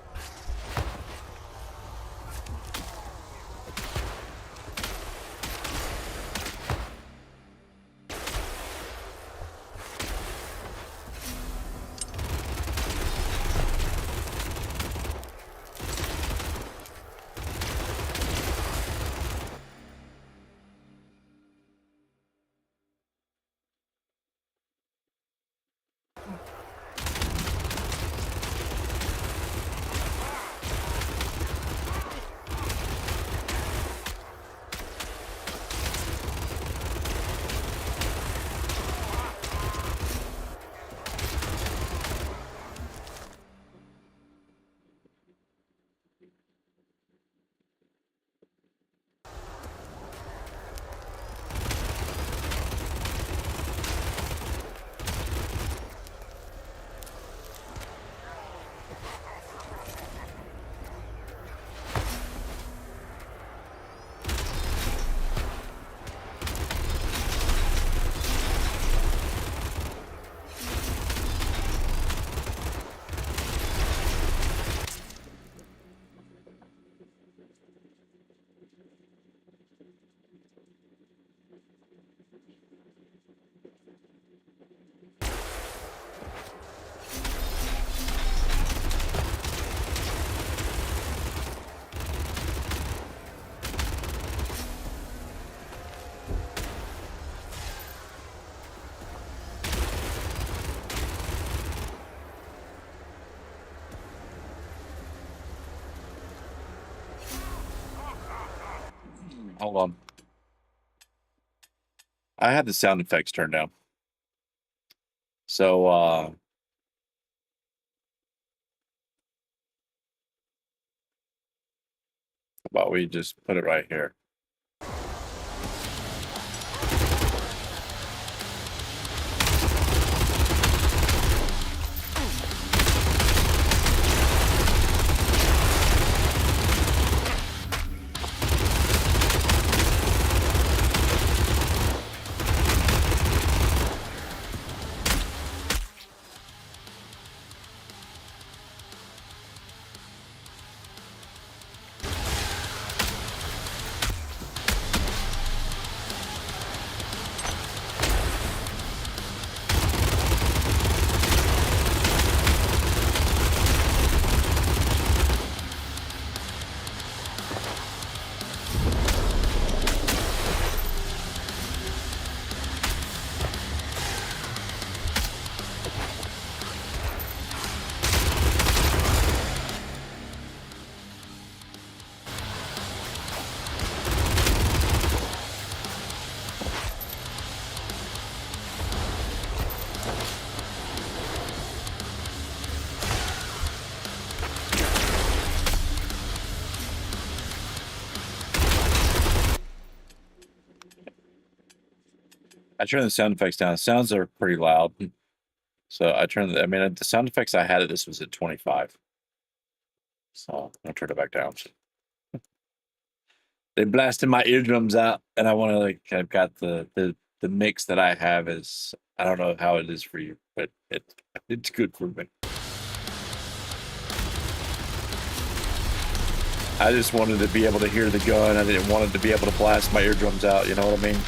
Hold on. I had the sound effects turned down. So, how about we just put it right here? I turned the sound effects down. Sounds are pretty loud. So I turned I mean, the sound effects I had at this was at 25. So I turned it back down. They blasted my eardrums out, and I want to I've got the mix that I have is, I don't know how it is for you, but it's good for me. I just wanted to be able to hear the gun. I didn't want it to be able to blast my eardrums out. You know what I mean?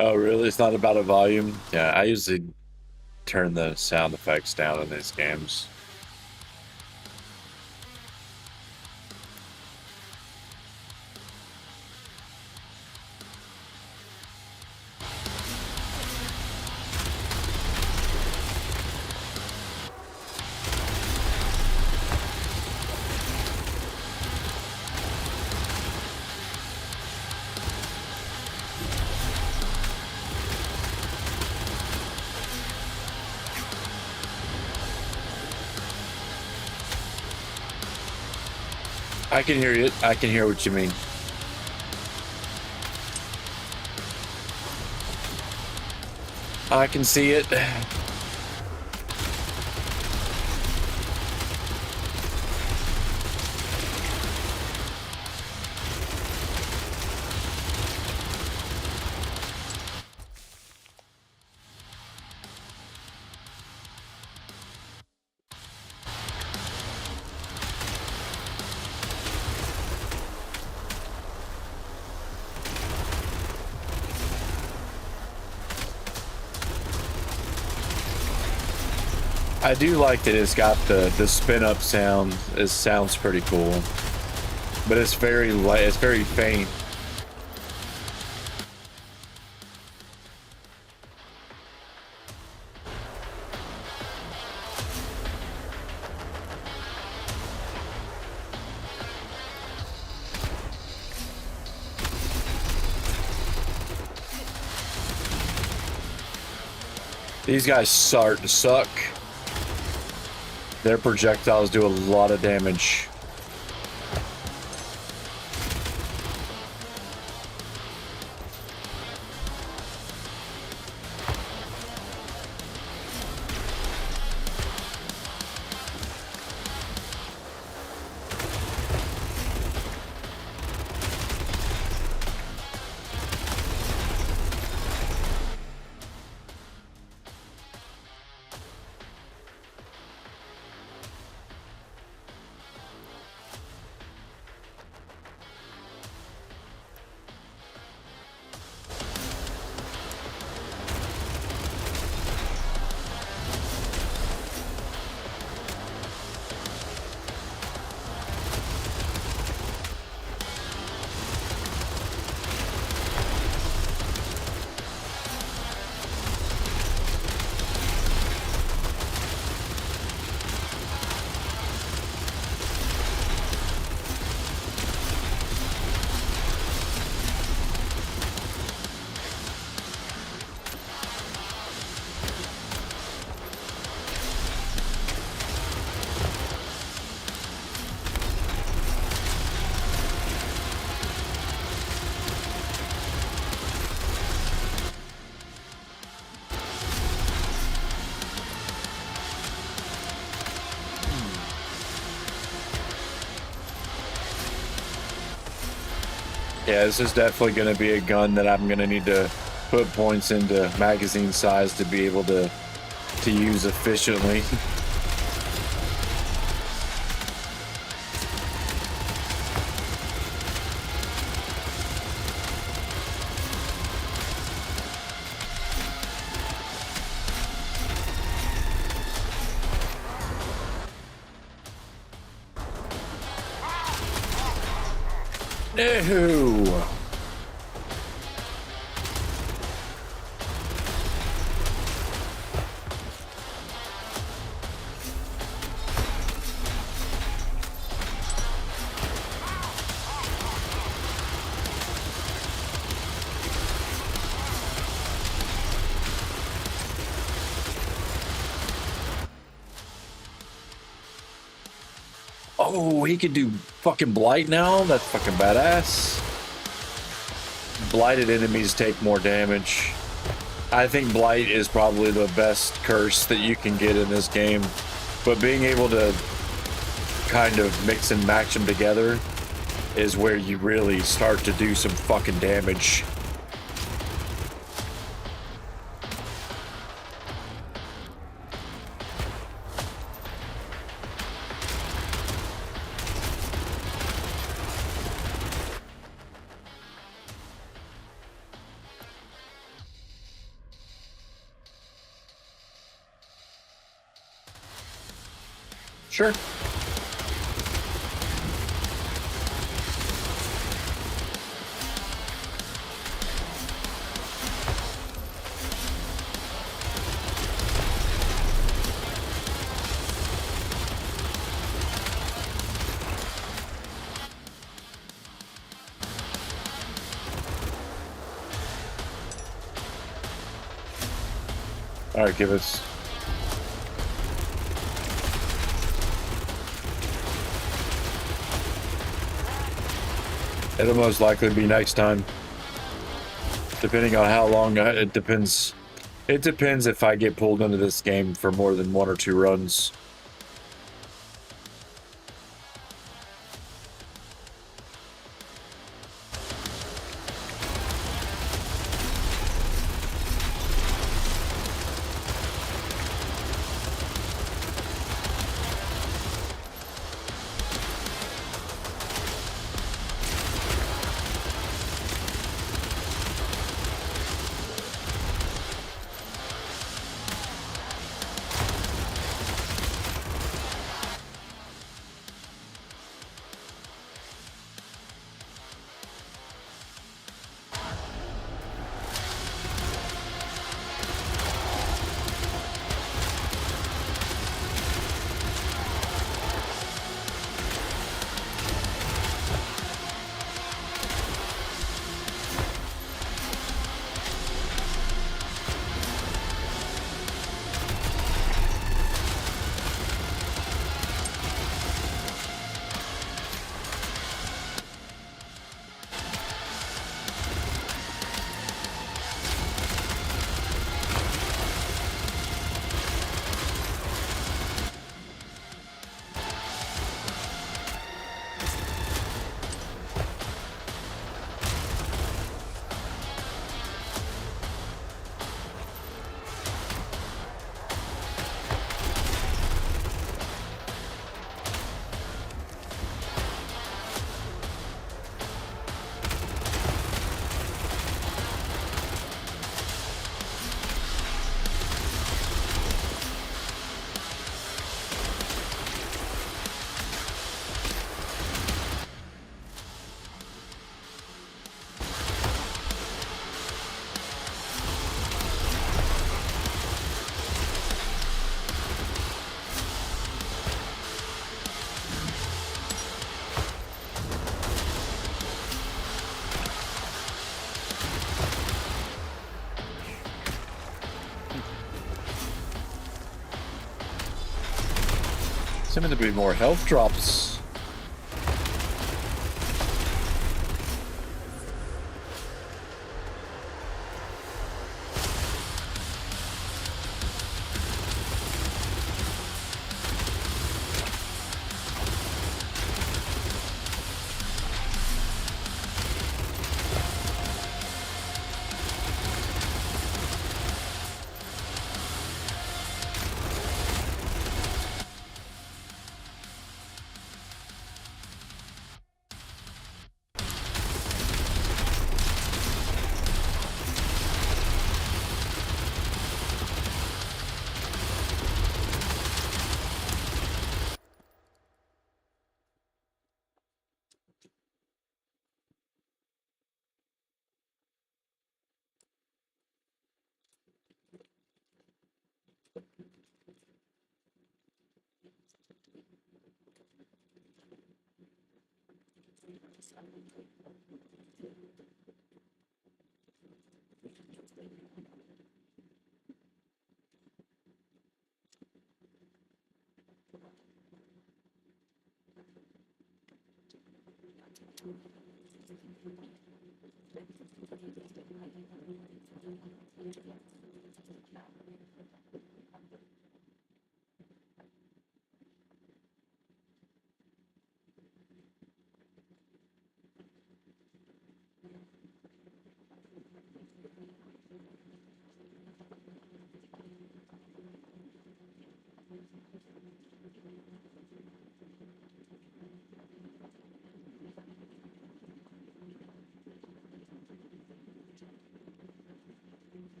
Oh, really? It's not about a volume? Yeah, I usually turn the sound effects down in these games. I can hear it. I can hear what you mean. I can see it. I do like that it's got the spin up sound. It sounds pretty cool, but it's very light. It's very faint. These guys start to suck. Their projectiles do a lot of damage. Yeah, this is definitely going to be a gun that I'm going to need to put points into magazine size to be able to use efficiently. No! Oh, he could do fucking blight now? That's fucking badass. Blighted enemies take more damage. I think blight is probably the best curse that you can get in this game, but being able to kind of mix and match them together is where you really start to do some fucking damage. Sure. All right, give us. It'll most likely be next time, depending on how long. It depends. It depends if I get pulled into this game for more than 1 or 2 runs. Seeming to be more health drops.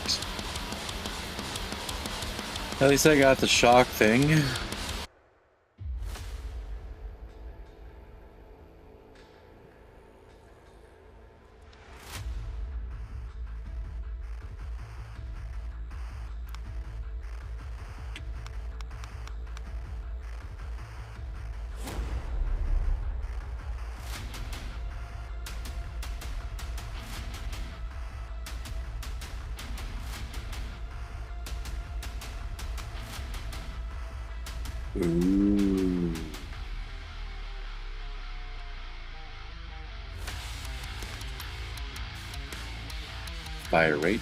Perfect. At least I got the shock thing. Ooh. Fire rate.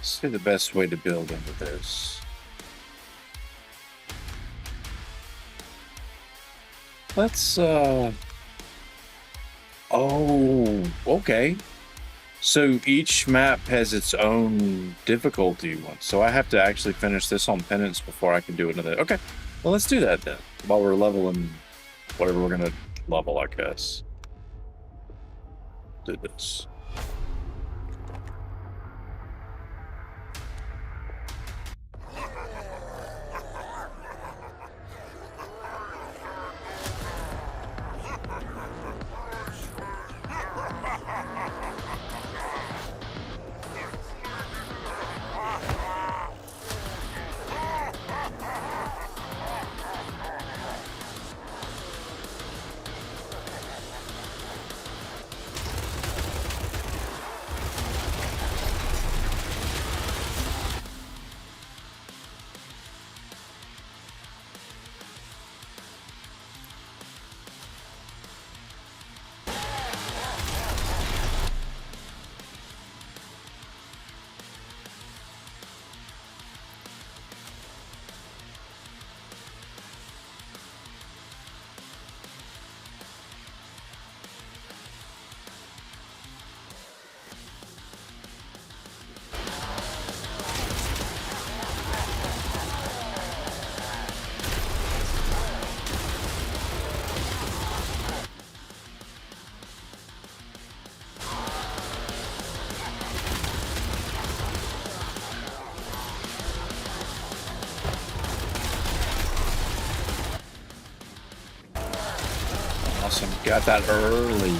See the best way to build into this. Let's oh, okay. So each map has its own difficulty one. So I have to actually finish this on penance before I can do another. Okay. Well, let's do that then. While we're leveling whatever we're gonna level, I guess. Do this. Awesome. Got that early.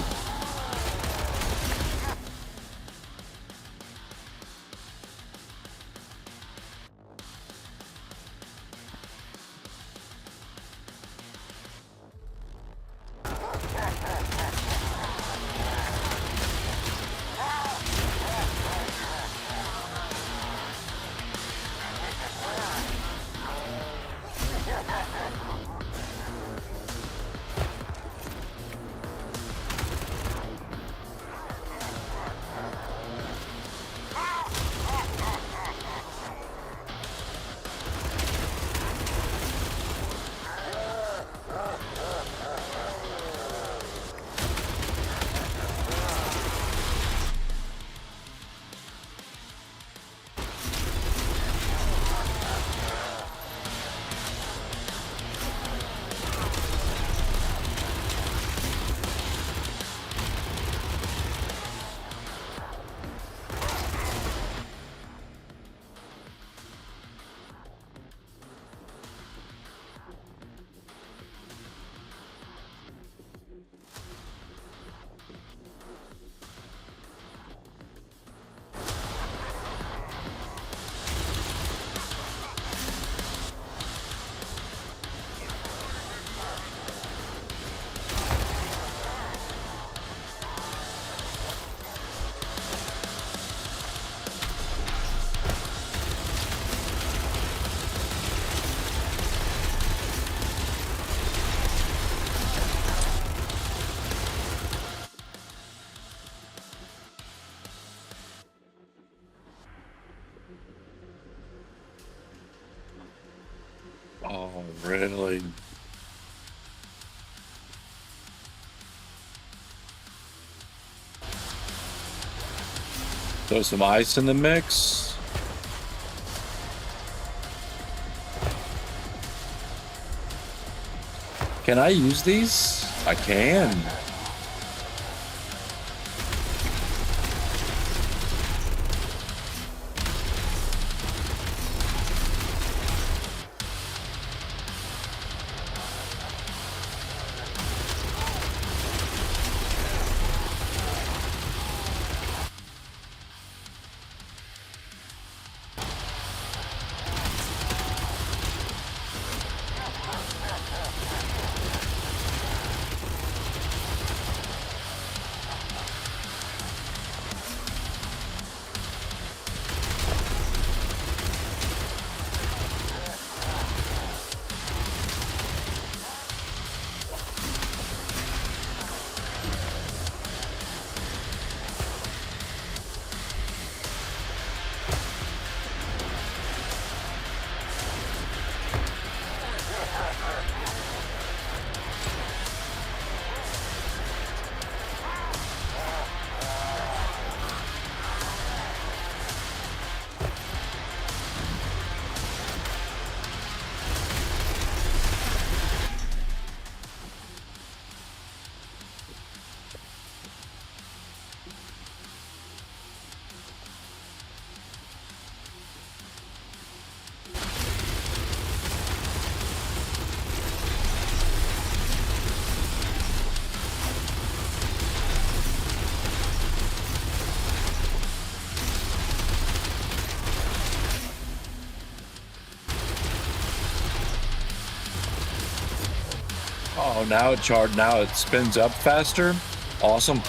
Oh, really? Throw some ice in the mix. Can I use these? I can. Oh, now it charged. Now it spins up faster. Awesome.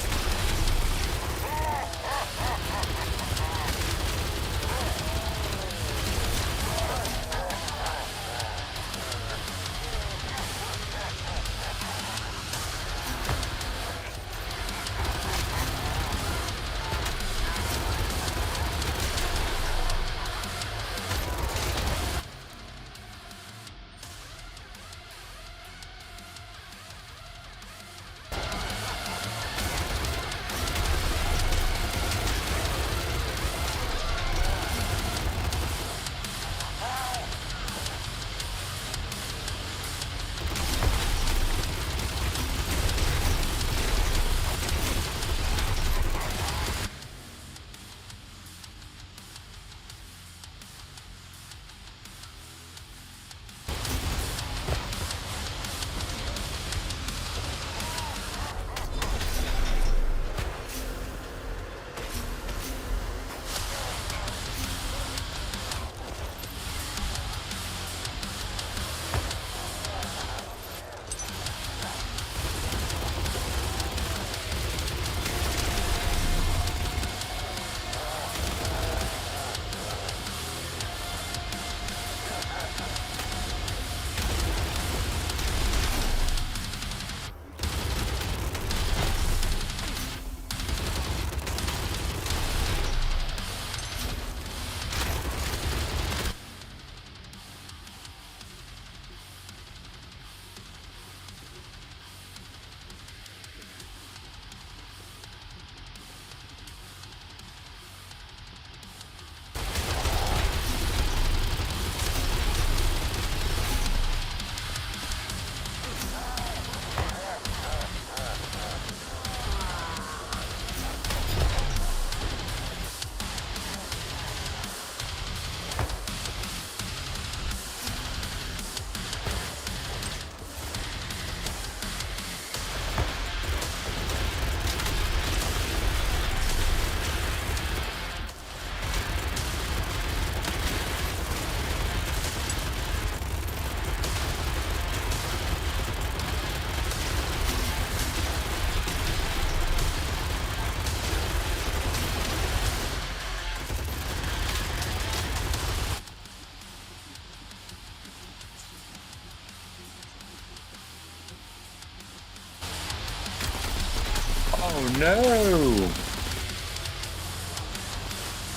Oh no!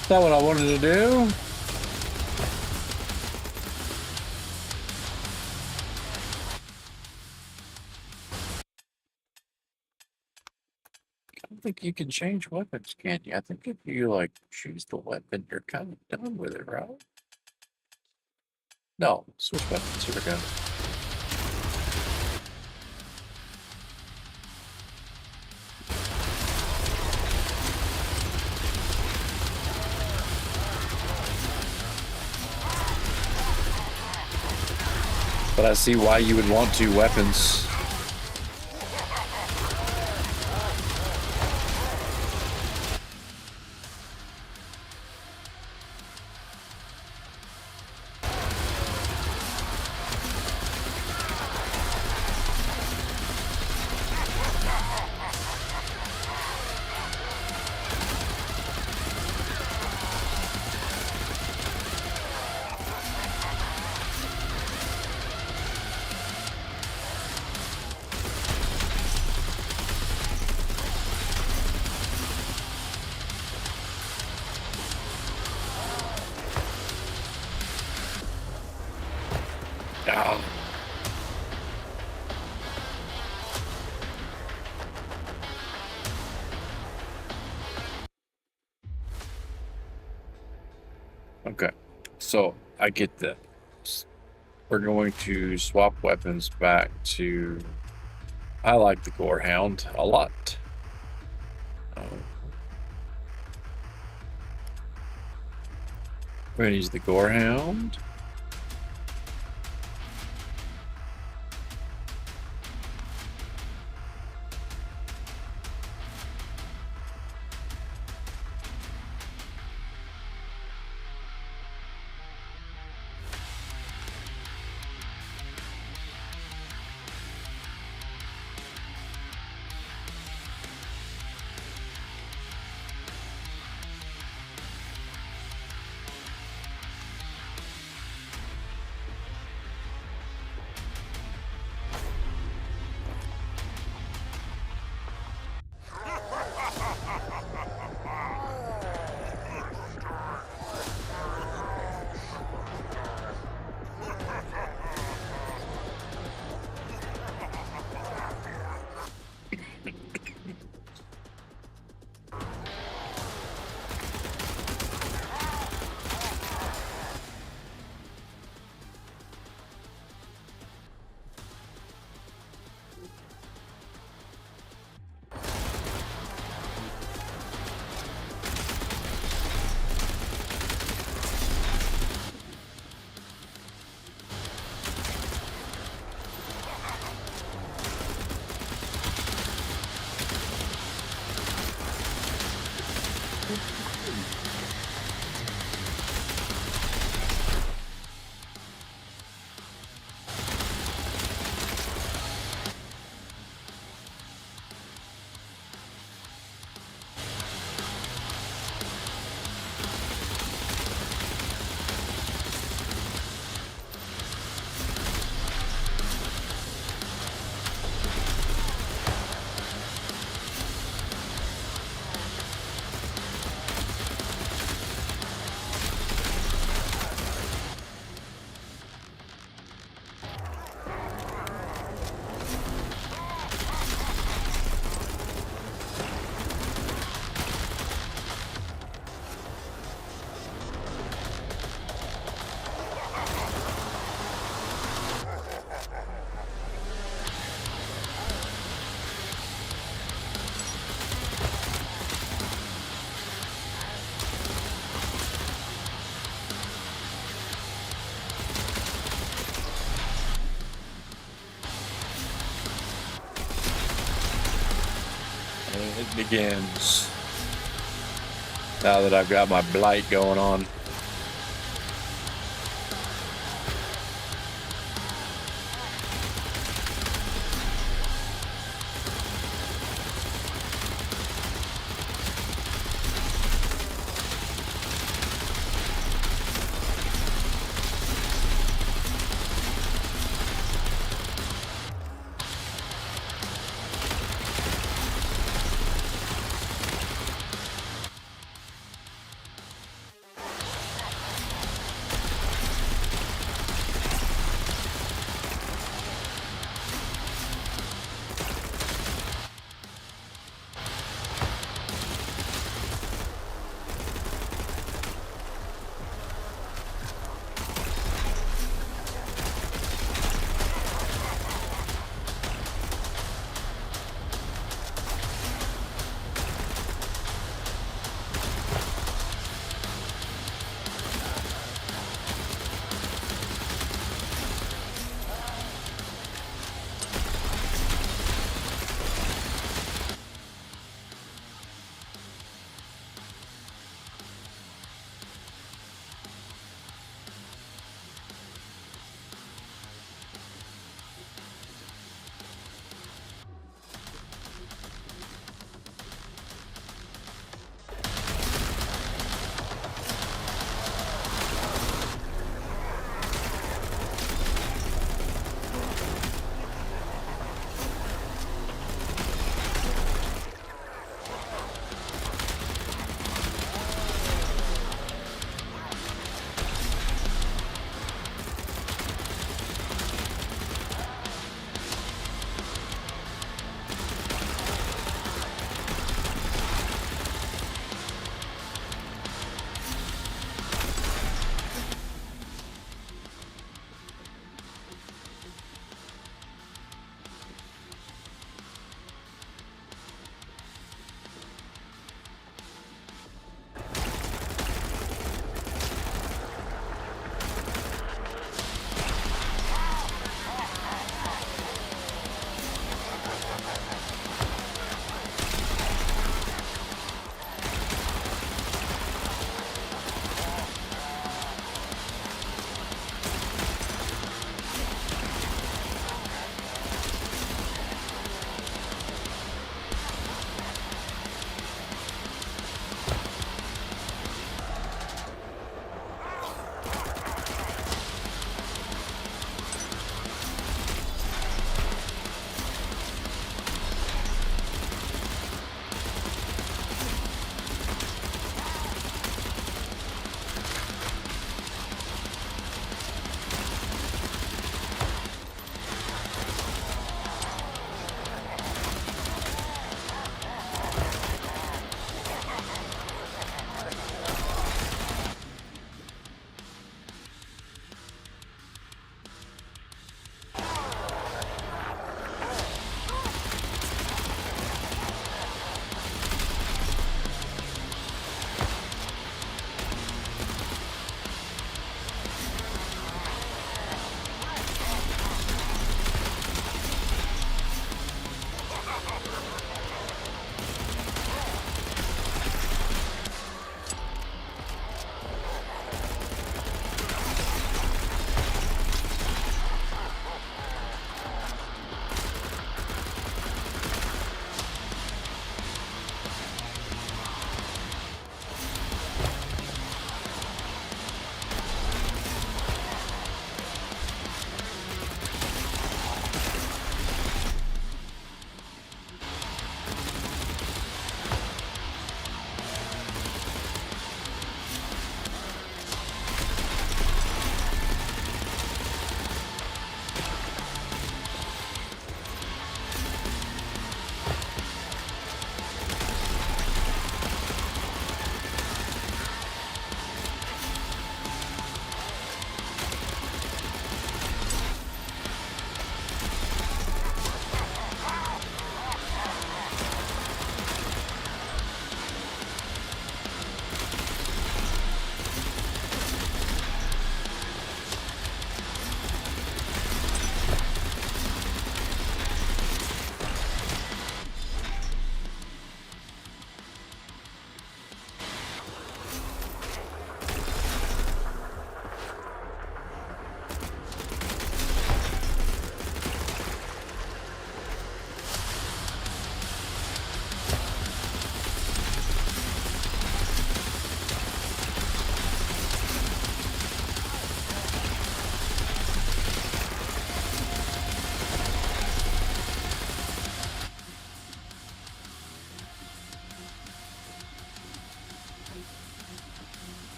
Is that what I wanted to do? think you can change weapons, can you? I think if you like choose the weapon, you're kind of done with it, right? No, switch weapons. Here we go. But I see why you would want two weapons. Down. Okay, so I get that. We're going to swap weapons back to... I like the Gorehound a lot. We're going to use the Gorehound. It begins. Now that I've got my blight going on.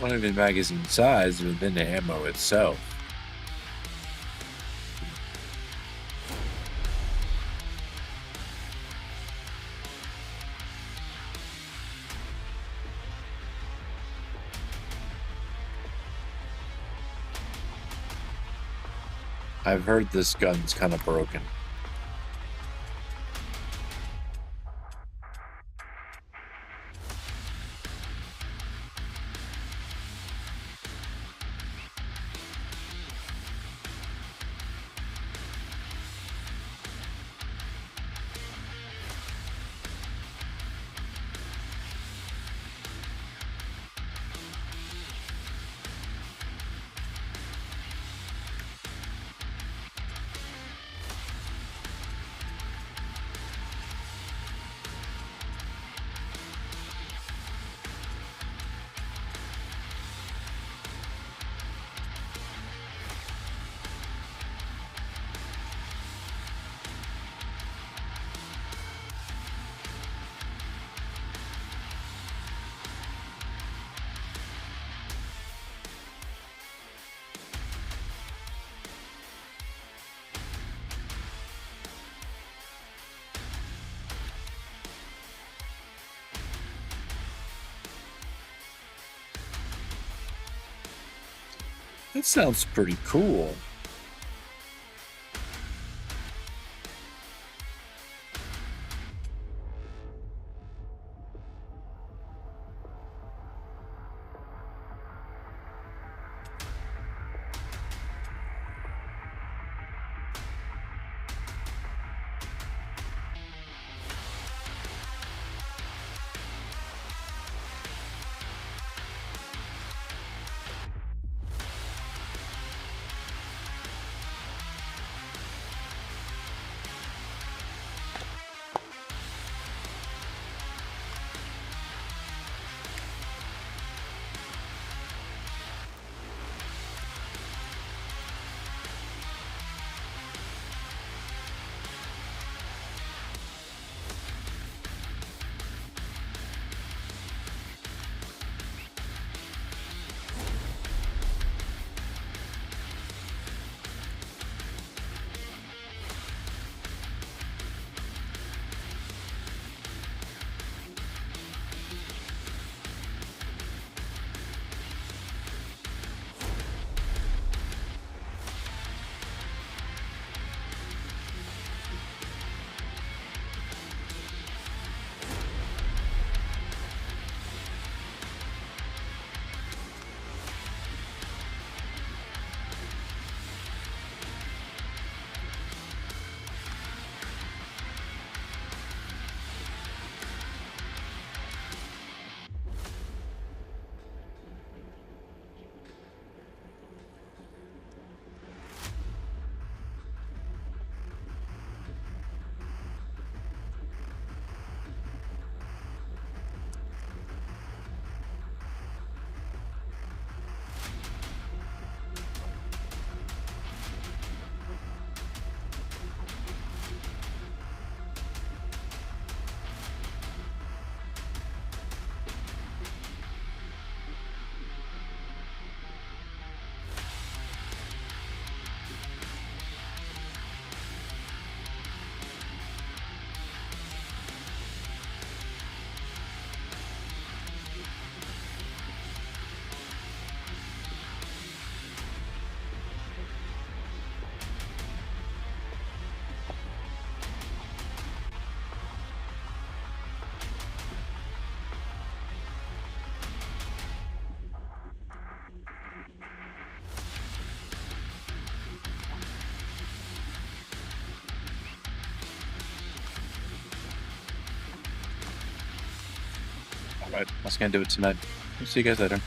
Not even magazine size, but then the ammo itself. I've heard this gun's kind of broken. That sounds pretty cool. Alright, that's gonna do it tonight. See you guys later.